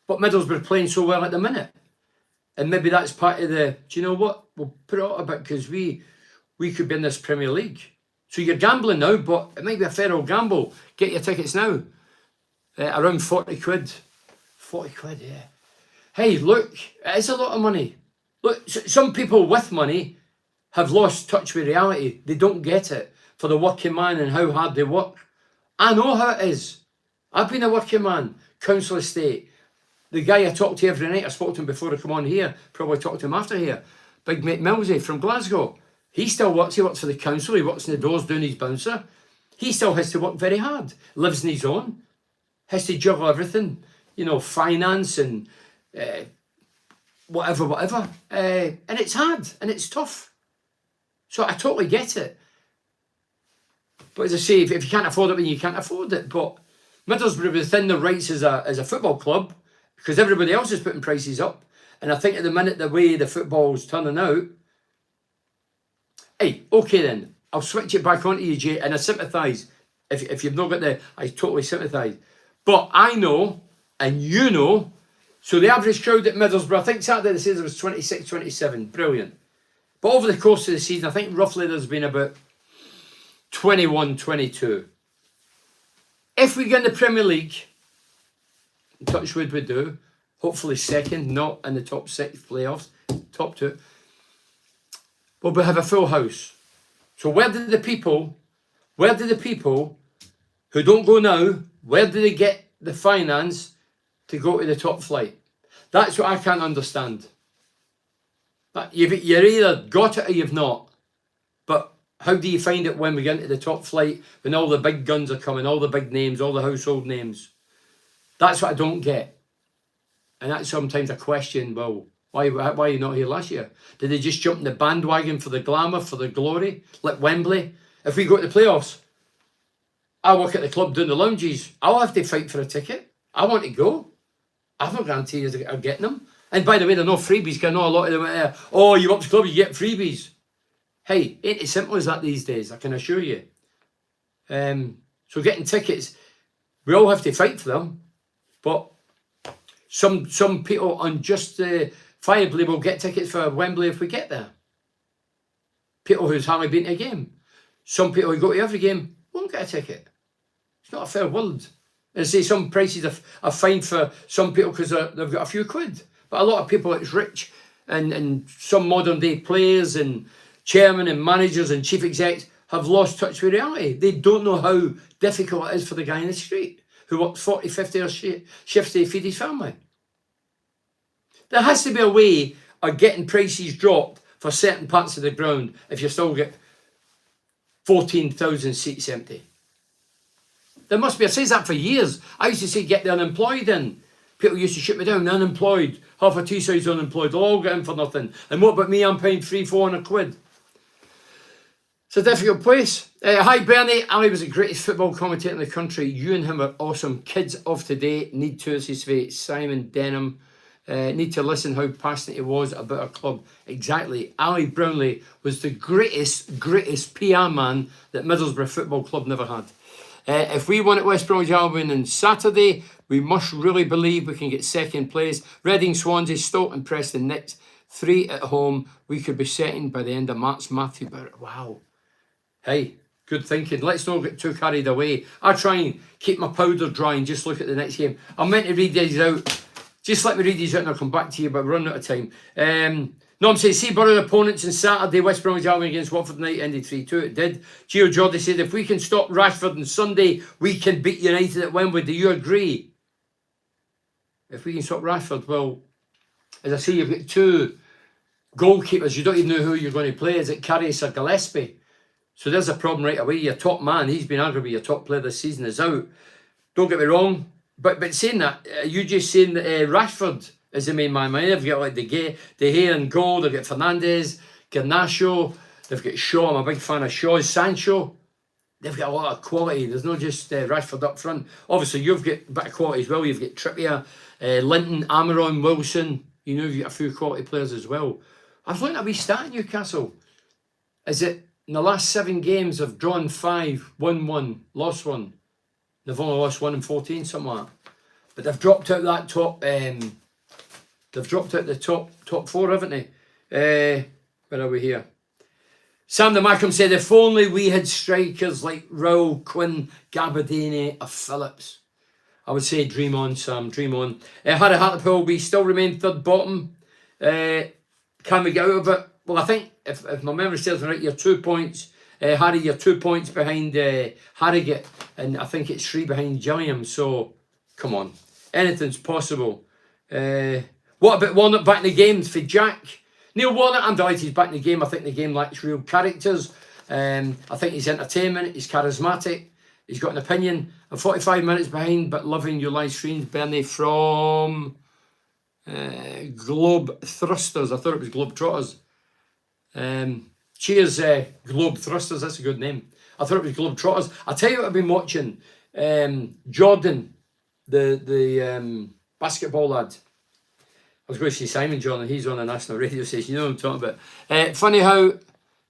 Middlesbrough are playing so well at the minute. And maybe that's part of the, do you know what? We'll put it out a bit because we could be in this Premier League. So you're gambling now, but it might be a fair old gamble. Get your tickets now. Around 40 quid. 40 quid, yeah. Hey, look, it is a lot of money. Look, some people with money have lost touch with reality. They don't get it for the working man and how hard they work. I know how it is. I've been a working man, council estate. The guy I talk to every night, I spoke to him before I come on here, probably talk to him after here, big mate Millsy from Glasgow. He still works, he works for the council, he works in the doors doing his bouncer. He still has to work very hard, lives on his own, has to juggle everything, you know, finance and whatever. And it's hard and it's tough. So I totally get it. But as I say, if you can't afford it, then you can't afford it. But Middlesbrough within the rights as a football club, because everybody else is putting prices up. And I think at the minute, the way the football's turning out, hey, okay then, I'll switch it back onto you, Jay, and I sympathise. If you've not got I totally sympathise. But I know, and you know, so the average crowd at Middlesbrough, I think Saturday the season was 26, 27, brilliant. But over the course of the season, I think roughly there's been about 21, 22. If we get in the Premier League, touch wood we do, hopefully second, not in the top 6 playoffs, top 2, but we have a full house. So where do the people who don't go now, where do they get the finance to go to the top flight? That's what I can't understand. You've either got it or you've not. But how do you find it when we get into the top flight, when all the big guns are coming, all the big names, all the household names? That's what I don't get. And that's sometimes a question, well, why are you not here last year? Did they just jump in the bandwagon for the glamour, for the glory, like Wembley? If we go to the playoffs, I work at the club doing the lounges. I'll have to fight for a ticket. I want to go. I've no guarantee are getting them. And by the way, they're no freebies, because I know a lot of them oh, you up to club, you get freebies. Hey, ain't as simple as that these days, I can assure you. So getting tickets, we all have to fight for them. But some people unjustifiably will get tickets for Wembley if we get there. People who's hardly been to a game. Some people who go to every game won't get a ticket. It's not a fair world. And say some prices are fine for some people because they've got a few quid. But a lot of people that's rich and some modern day players and chairmen and managers and chief execs have lost touch with reality. They don't know how difficult it is for the guy in the street who works 40, 50 hour shifts to feed his family. There has to be a way of getting prices dropped for certain parts of the ground if you still get 14,000 seats empty. There must be. I say that for years. I used to say get the unemployed in. People used to shut me down. Unemployed. Half a Teesside's unemployed. They'll all get in for nothing. And what about me? I'm paying 300-400 quid. It's a difficult place. Hi Bernie. Ali was the greatest football commentator in the country. You and him are awesome. Kids of today need to, as his fate. Simon Denham. Need to listen how passionate he was about our club. Exactly. Ali Brownlee was the greatest PR man that Middlesbrough Football Club never had. If we won at West Bromwich Albion on Saturday, we must really believe we can get second place. Reading, Swansea, Stoke and Preston next. 3 at home. We could be second by the end of March. Matthew Barrett. Wow. Hey, good thinking. Let's not get too carried away. I try and keep my powder dry and just look at the next game. I'm meant to read these out. Just let me read these out and I'll come back to you, but we're running out of time. No, I'm saying, see Borough opponents on Saturday, West Bromwich Albion against Watford night, ended 3-2. It did. Gio Jordi said, if we can stop Rashford on Sunday, we can beat United at Wembley. Do you agree? If we can stop Rashford, well, as I say, you've got 2 goalkeepers. You don't even know who you're going to play. Is it Karius or Gillespie? So there's a problem right away. Your top man, he's been arguably your top player this season, is out. Don't get me wrong. But saying that, you just saying that Rashford is the main man. They've got like De Gea and goal. They've got Fernandes, Garnacho. They've got Shaw. I'm a big fan of Shaw. Sancho. They've got a lot of quality. There's not just Rashford up front. Obviously, you've got a bit of quality as well. You've got Trippier, Linton, Amaron, Wilson. You know, you've got a few quality players as well. I was looking at a wee stat in Newcastle. Is it in the last 7 games, they've drawn 5, won 1, lost 1. They've only lost 1 in 14, something like that. But they've dropped out that top. They've dropped out the top 4, haven't they? Where are we here? Sam the Mackham said, if only we had strikers like Raul, Quinn, Gabardini or Phillips. I would say dream on, Sam, dream on. Harry Hartlepool, we still remain 3rd bottom. Can we get out of it? Well, I think if my memory serves me right, you're 2 points. Harry, you're 2 points behind Harrogate, and I think it's 3 behind Gillingham. So, come on, anything's possible. What about Warnock back in the game for Jack? Neil Warnock, I'm delighted he's back in the game. I think the game lacks real characters. I think he's entertainment, he's charismatic, he's got an opinion. I'm 45 minutes behind, but loving your live streams. Bernie from Globe Thrusters. I thought it was Globe Trotters. Cheers, Globe Thrusters. That's a good name. I thought it was Globe Trotters. I'll tell you what I've been watching. Jordan, the basketball lad. I was going to say Simon Jordan. He's on a national radio station. You know what I'm talking about. Funny how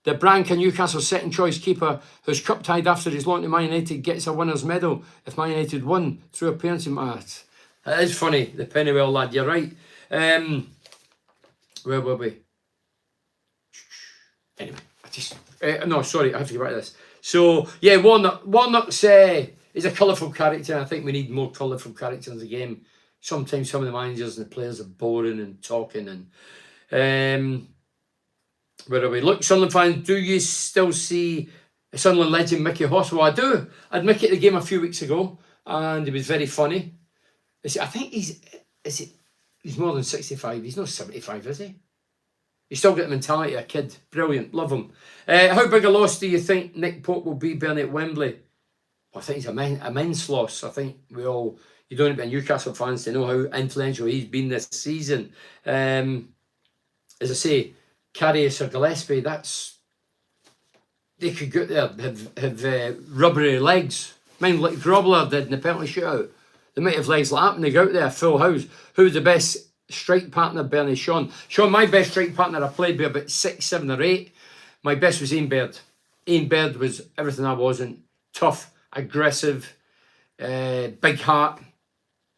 the Branca Newcastle second choice keeper who's cup tied after his loan to Man United gets a winner's medal if Man United won through appearance in match. That is funny. The Pennywell lad. You're right. Where were we? Anyway, no, sorry, I have to get back to this. So, yeah, Warnock's he's a colourful character. I think we need more colourful characters in the game. Sometimes some of the managers and the players are boring and talking. And where are we? Look, Sunderland fans, do you still see Sunderland legend Mickey Hoss? Well, I do. I had Mickey at the game a few weeks ago, and he was very funny. I think he's more than 65. He's not 75, is he? He's still got the mentality of a kid. Brilliant. Love him. How big a loss do you think Nick Pope will be Bernie at Wembley? Well, I think it's an immense loss. I think you don't need to be a Newcastle fans to know how influential he's been this season. As I say, Karius or Gillespie, they could go there, have rubbery legs. Mind like Grobler did in the penalty shootout. They might have legs like that when they go out there, full house. Who's the best strike partner, Bernie? Sean. Sean, my best strike partner I played with about 6, 7 or 8. My best was Ian Baird. Ian Baird was everything I wasn't. Tough, aggressive, big heart.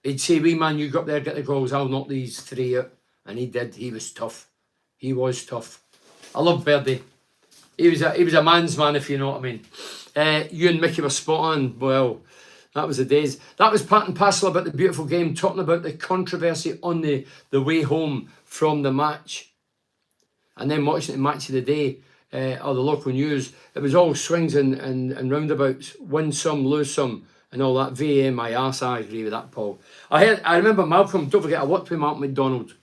He'd say, wee man, you go up there, get the goals, I'll knock these 3 out. And he did. He was tough. He was tough. I love Birdie. He was a man's man, if you know what I mean. You and Mickey were spot on. Well, that was the days. That was part and parcel about the beautiful game, talking about the controversy on the way home from the match. And then watching the match of the day, or the local news, it was all swings and roundabouts, win some, lose some, and all that. VAR, my arse, I agree with that, Paul. I remember Malcolm, don't forget, I worked with Malcolm McDonald,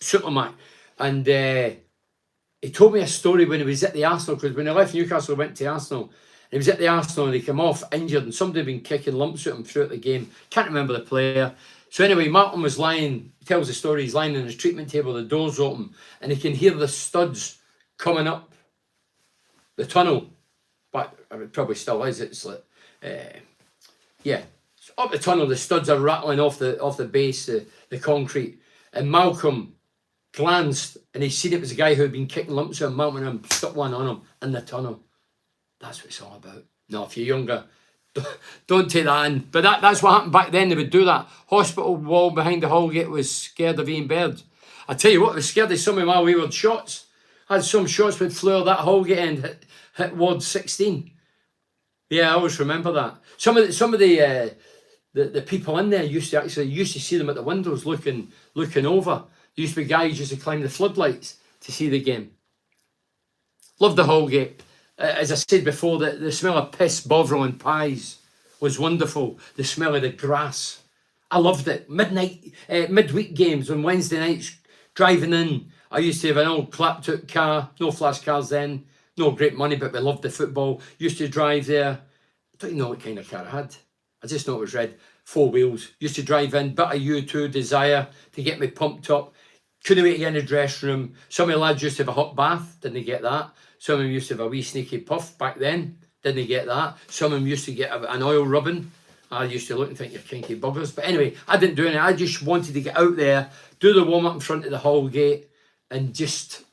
Supermac, and he told me a story when he was at the Arsenal, because when he left Newcastle, he went to Arsenal. And he was at the Arsenal and he came off injured and somebody had been kicking lumps at him throughout the game. Can't remember the player. So anyway, Malcolm was lying, he tells the story, he's lying on his treatment table, the door's open, and he can hear the studs coming up the tunnel. But it probably still is. It's like, yeah, so up the tunnel, the studs are rattling off the base, the concrete. And Malcolm glanced and he seen it was a guy who had been kicking lumps at him. Malcolm and stuck one on him in the tunnel. That's what it's all about. No, if you're younger, don't take that in. But that's what happened back then. They would do that. Hospital wall behind the Hallgate was scared of Ian Baird. I tell you what, I was scared of some of my wayward shots. I had some shots would flew that Hallgate end, hit ward 16. Yeah, I always remember that. Some of the people in there used to see them at the windows looking over. There used to be guys who used to climb the floodlights to see the game. Loved the Hallgate. As I said before, the smell of piss, bovril and pies was wonderful. The smell of the grass. I loved it. Midweek games on Wednesday nights, driving in. I used to have an old clapped-out car. No flash cars then. No great money, but we loved the football. Used to drive there. I don't even know what kind of car I had. I just know it was red. 4 wheels. Used to drive in. Bit of U2 Desire to get me pumped up. Couldn't wait to get in the dressing room. Some of the lads used to have a hot bath. Didn't get that. Some of them used to have a wee sneaky puff back then. Didn't get that. Some of them used to get an oil rubbing. I used to look and think you're kinky buggers. But anyway, I didn't do anything. I just wanted to get out there, do the warm-up in front of the Hallgate and just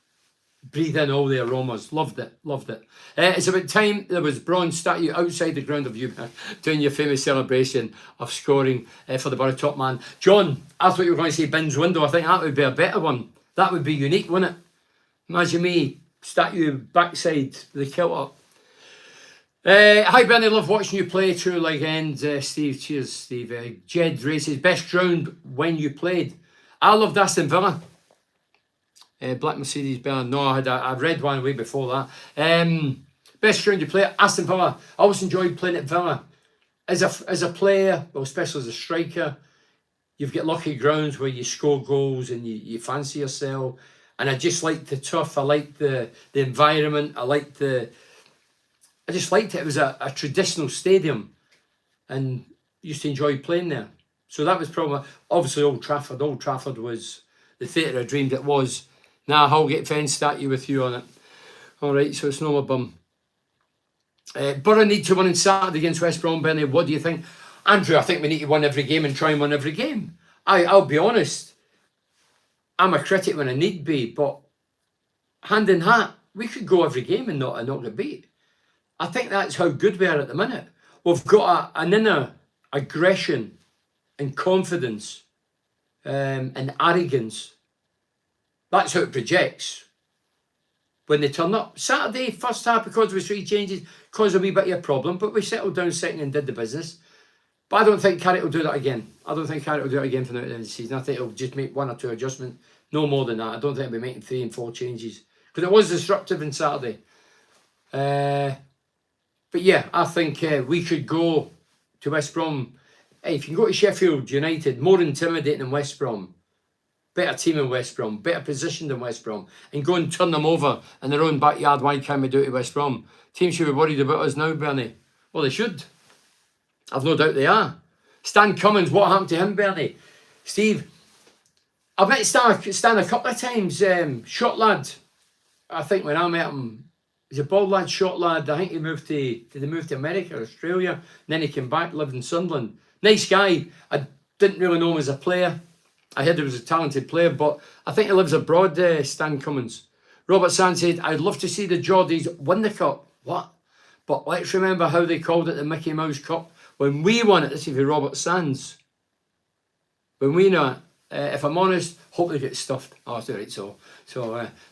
breathe in all the aromas. Loved it. Loved it. It's about time there was bronze statue outside the ground of you doing your famous celebration of scoring for the Borough top man. John, I thought you were going to say Bin's window. I think that would be a better one. That would be unique, wouldn't it? Imagine me, statue backside, the kilt up. Hi Bernie, love watching you play. True legend, Steve. Cheers, Steve. Jed races, best ground when you played. I loved Aston Villa. Black Mercedes Benz. No, I've read one way before that. Best ground you play at Aston Villa. I always enjoyed playing at Villa. As a player, well, especially as a striker, you've got lucky grounds where you score goals and you fancy yourself. And I just liked the turf. I liked the environment. I just liked it. It was a traditional stadium, and used to enjoy playing there. So that was probably obviously Old Trafford. Old Trafford was the theatre I dreamed it was. Now Hallgate Fence statue with you on it. All right, so it's no more bum. Borough need to win on Saturday against West Brom. Bernie, what do you think? Andrew, I think we need to win every game and try and win every game. I'll be honest. I'm a critic when I need be, but hand in hand, we could go every game and not get beat. I think that's how good we are at the minute. We've got an inner aggression and confidence and arrogance. That's how it projects when they turn up. Saturday, first half, because there was 3 changes, caused a wee bit of a problem, but we settled down second and did the business. But I don't think Carrick will do that again. I don't think Carrick will do it again for the end of the season. I think he'll just make 1 or 2 adjustments. No more than that. I don't think he'll be making 3 and 4 changes. Because it was disruptive on Saturday. But yeah, I think we could go to West Brom. Hey, if you can go to Sheffield United, more intimidating than West Brom. Better team than West Brom. Better position than West Brom. And go and turn them over in their own backyard. Why can't we do it to West Brom? Teams should be worried about us now, Bernie. Well, they should. I've no doubt they are. Stan Cummins, what happened to him, Bernie? Steve, I've met Stan a couple of times. Short lad. I think when I met him, he's a bald lad, short lad. I think he moved to America or Australia. And then he came back, lived in Sunderland. Nice guy. I didn't really know him as a player. I heard he was a talented player, but I think he lives abroad, Stan Cummins. Robert Sand said, I'd love to see the Geordies win the cup. What? But let's remember how they called it the Mickey Mouse Cup when we won it. This is for Robert Sands. When we know it, if I'm honest, hope they get stuffed. Oh, that's right. So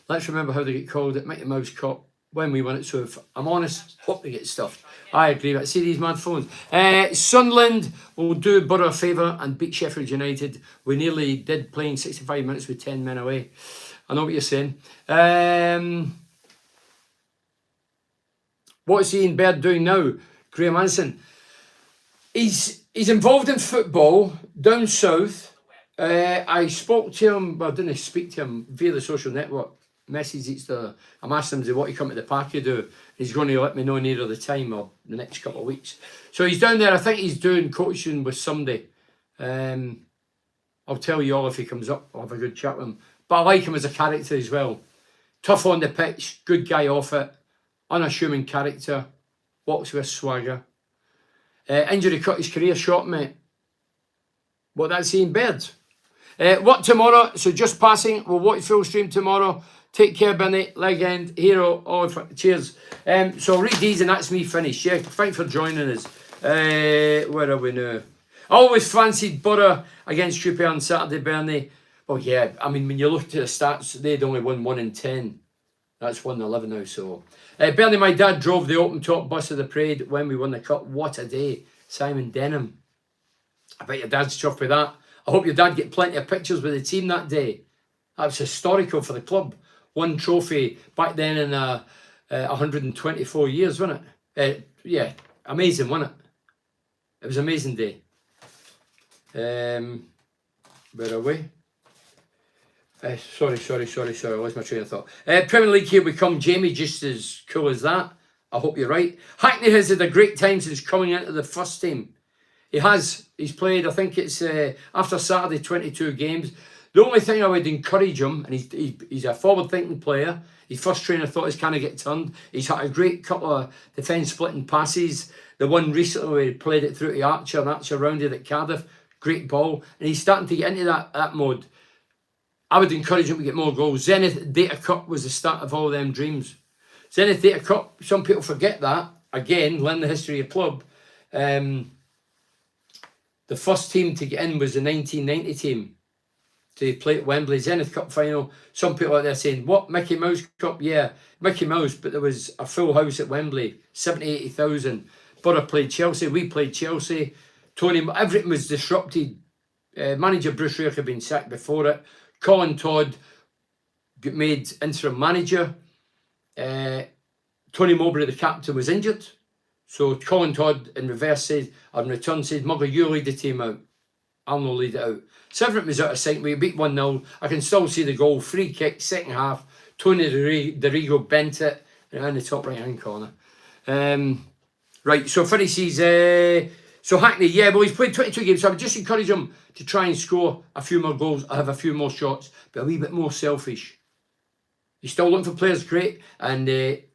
let's remember how they get called it Mickey Mouse Cup when we won it. So if I'm honest, hope they get stuffed. I agree. I see these mad phones. Sunderland will do Borough a favour and beat Sheffield United. We nearly did, playing 65 minutes with 10 men away. I know what you're saying. What's Ian Baird doing now? Graham Hansen. He's involved in football down south. I spoke to him, well, I didn't speak to him via the social network message. I'm asking him, what he come to the park to do? He's going to let me know nearer the time or the next couple of weeks. So he's down there. I think he's doing coaching with somebody. I'll tell you all if he comes up. I'll have a good chat with him. But I like him as a character as well. Tough on the pitch, good guy off it, unassuming character, walks with swagger. Injury cut his career short, mate. What that's Ian Baird. What tomorrow? So just passing. We'll watch full stream tomorrow. Take care, Benny. Legend, hero. Oh, cheers. So I'll read these and that's me finished. Yeah, thanks for joining us. Where are we now? I always fancied Borough against QPR on Saturday, Bernie. Well, yeah. I mean, when you look at the stats, they'd only won 1 in 10. That's 1-11 now. So, Bernie, my dad drove the open top bus of the parade when we won the cup. What a day, Simon Denham. I bet your dad's chuffed with that. I hope your dad get plenty of pictures with the team that day. That was historical for the club. 1 trophy back then in 124 years, wasn't it? Yeah, amazing, wasn't it? It was an amazing day. Where are we? Sorry. I lost my train of thought. Premier League, here we come. Jamie, just as cool as that. I hope you're right. Hackney has had a great time since coming into the first team. He has. He's played, I think it's after Saturday, 22 games. The only thing I would encourage him, and he's a forward-thinking player. His first trainer thought he's kind of get turned. He's had a great couple of defence-splitting passes. The one recently where he played it through to Archer, and Archer rounded at Cardiff. Great ball. And he's starting to get into that mode. I would encourage him to get more goals. Zenith Data Cup was the start of all them dreams. Zenith Data Cup, some people forget that. Again, learn the history of the club. The first team to get in was the 1990 team to play at Wembley. Zenith Cup final. Some people out there saying, what, Mickey Mouse Cup? Yeah, Mickey Mouse, but there was a full house at Wembley, 70,000-80,000. Borough played Chelsea, we played Chelsea. Everything was disrupted. Manager Bruce Rake had been sacked before it. Colin Todd got made interim manager. Tony Mowbray, the captain, was injured. So Colin Todd in reverse said, on return said, Mugger, you lead the team out. I'll not lead it out. So everything was out of sight. We beat 1-0. I can still see the goal. Free kick, second half. Tony Dorigo bent it in the top right hand corner. Right, so finishes. So Hackney, yeah, well, he's played 22 games. So I would just encourage him to try and score a few more goals, have a few more shots, but a wee bit more selfish. He's still looking for players, great. And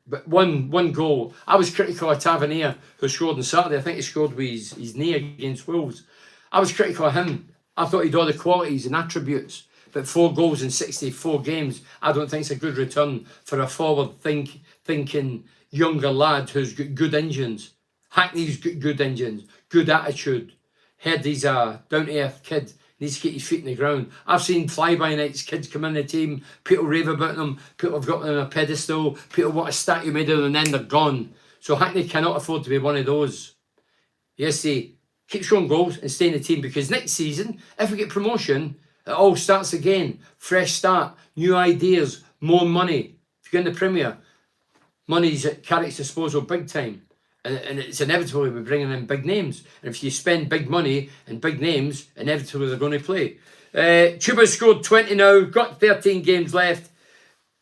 but one goal. I was critical of Tavernier, who scored on Saturday. I think he scored with his knee against Wolves. I was critical of him. I thought he'd all the qualities and attributes. But 4 goals in 64 games, I don't think it's a good return for a forward-thinking younger lad who's got good engines. Hackney's got good engines, good attitude. Heard he's a down-to-earth kid. Needs to get his feet in the ground. I've seen fly-by-nights kids come in the team. People rave about them. People have got them on a pedestal. People want a statue made of them and then they're gone. So Hackney cannot afford to be one of those. Yes, he keep scoring goals and stay in the team, because next season, if we get promotion, it all starts again. Fresh start, new ideas, more money. If you're in the Premier, money's at Carrick's disposal big time. And it's inevitable we're bringing in big names. And if you spend big money and big names, inevitably they're going to play. Chuba scored 20 now, got 13 games left.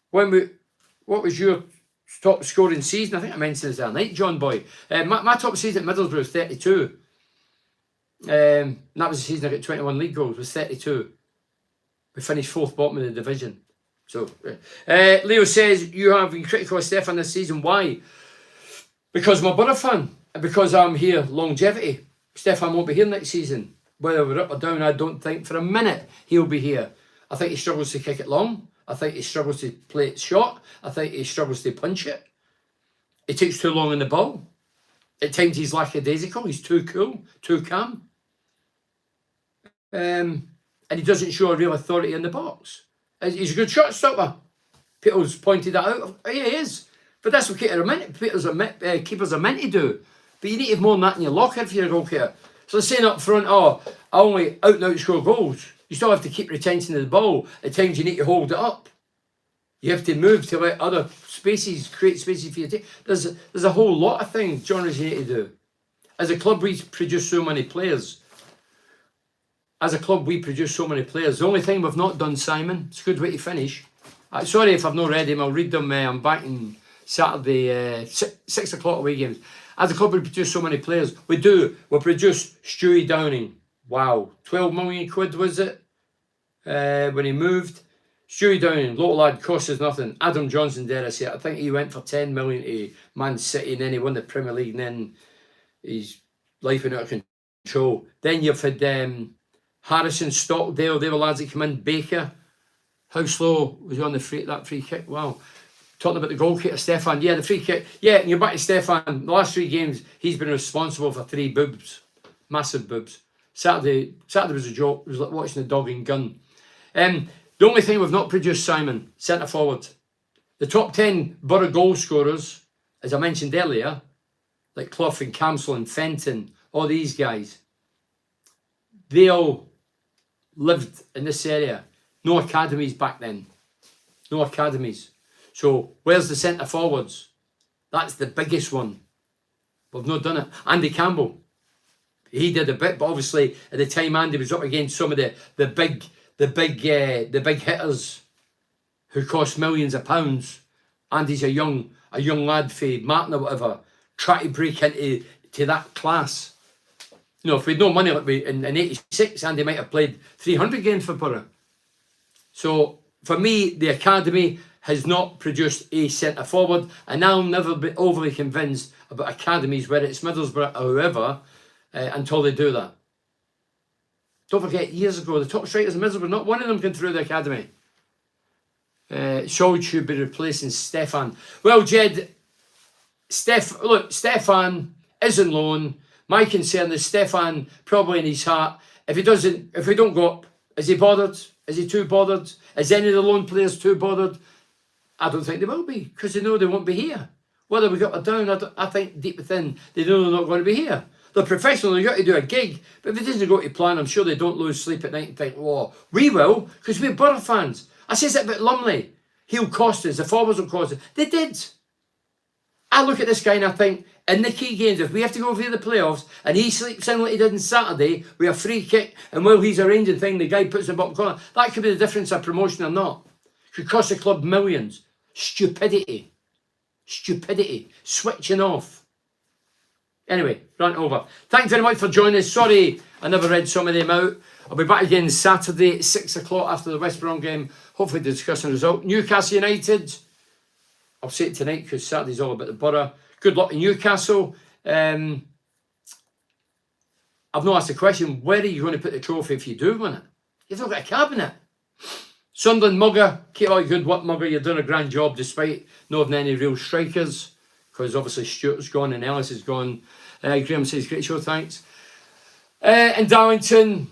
What was your top scoring season? I think I mentioned this the other night, John Boy. My top season at Middlesbrough was 32. That was the season I got 21 league goals, was 32. We finished 4th bottom of the division. So, Leo says, you have been critical of Stefan this season. Why? Because I'm a Borough fan, and because I'm here longevity, Stefan won't be here next season. Whether we're up or down, I don't think for a minute he'll be here. I think he struggles to kick it long. I think he struggles to play it short. I think he struggles to punch it. He takes too long on the ball. At times he's lackadaisical. He's too cool, too calm. And he doesn't show a real authority in the box. He's a good shot stopper. Peter's pointed that out. Yeah, he is. But that's what keepers are meant to do. But you need to have more than that in your locker if you're a goalkeeper. So saying up front, I only out and out score goals. You still have to keep retention of the ball. At times you need to hold it up. You have to move to let other spaces, create spaces for your team. There's a whole lot of things, genres you need to do. As a club, we produce so many players. The only thing we've not done, Simon, it's a good way to finish. Sorry if I've not read him, I'll read them. I'm back on Saturday, 6 o'clock away games. As a club, we produce so many players. We produce Stewie Downing. Wow, 12 million quid was it when he moved? Stewie Downing, little lad, cost us nothing. Adam Johnson, dare I say, I think he went for 10 million to Man City and then he won the Premier League and then his life went out of control. Then you've had Harrison, Stockdale, they were lads that come in. Baker, how slow was he on that free kick? Wow. Talking about the goalkeeper, Stefan. Yeah, the free kick. Yeah, and you're back to Stefan. The last 3 games, he's been responsible for 3 boobs. Massive boobs. Saturday was a joke. It was like watching the dog and gun. The only thing we've not produced, Simon, centre forward. The top 10 Borough goal scorers, as I mentioned earlier, like Clough and Camsell and Fenton, all these guys, they all lived in this area. No academies back then. No academies. So where's the centre forwards? That's the biggest one. We've not done it. Andy Campbell, he did a bit, but obviously at the time Andy was up against some of the big hitters who cost millions of pounds. Andy's a young lad for Martin or whatever, try to break into that class. You know, if we'd no money like in 86, Andy might have played 300 games for Borough. So for me, the academy has not produced a centre forward, and I'll never be overly convinced about academies, whether it's Middlesbrough or whoever, until they do that. Don't forget, years ago, the top strikers in Middlesbrough, not one of them came through the academy. Shaw should be replacing Stefan. Well, Jed, Stefan is on loan. My concern is Stefan, probably in his heart, if we don't go up, is he bothered? Is he too bothered? Is any of the loan players too bothered? I don't think they will be, because they know they won't be here. Whether we got or down, I think deep within, they know they're not going to be here. They're professional, they've got to do a gig, but if it doesn't go to plan, I'm sure they don't lose sleep at night and think, oh, we will, because we're Borough fans. I says it about Lumley. He'll cost us, the forwards will cost us. They did. I look at this guy and I think, in the key games, if we have to go through the playoffs and he sleeps in like he did on Saturday with a free kick, and while he's arranging thing, the guy puts the bottom corner, that could be the difference of promotion or not. It could cost the club millions. Stupidity. Switching off. Anyway, rant over. Thanks very much for joining us. Sorry I never read some of them out. I'll be back again Saturday at 6 o'clock after the West Brom game, hopefully discussing the result. Newcastle United, I'll say it tonight because Saturday's all about the Borough. Good luck in Newcastle. I've not asked the question, where are you going to put the trophy if you do win it? You've not got a cabinet. Sunderland, Mugger, keep up good work, Mugger. You're doing a grand job despite not having any real strikers, because obviously Stuart's gone and Ellis is gone. Graham says, great show, thanks. And Darlington,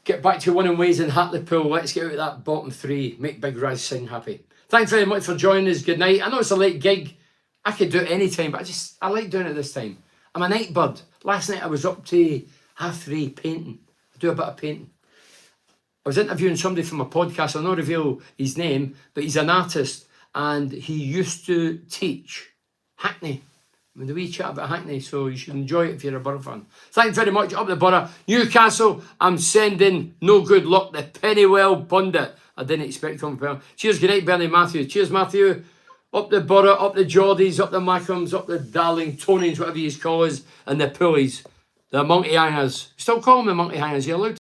get back to winning ways in Hartlepool. Let's get out of that bottom 3. Make Big Raz Singh happy. Thanks very much for joining us. Good night. I know it's a late gig. I could do it any time, but I like doing it this time. I'm a night bird. Last night I was up to 3:30 painting. I do a bit of painting. I was interviewing somebody from a podcast. I'll not reveal his name, but he's an artist and he used to teach Hackney. I mean, the wee chat about Hackney, so you should enjoy it if you're a Borough fan. Thanks very much. Up the Borough. Newcastle, I'm sending no good luck. The Pennywell pundit. I didn't expect coming from. Cheers, good night, Bernie Matthew. Cheers, Matthew. Up the Borough, up the Geordies, up the Mackhams, up the Darlingtonians, whatever you call us, and the Pulleys. The Monkey Hangers. Still call them the Monkey Hangers. You're allowed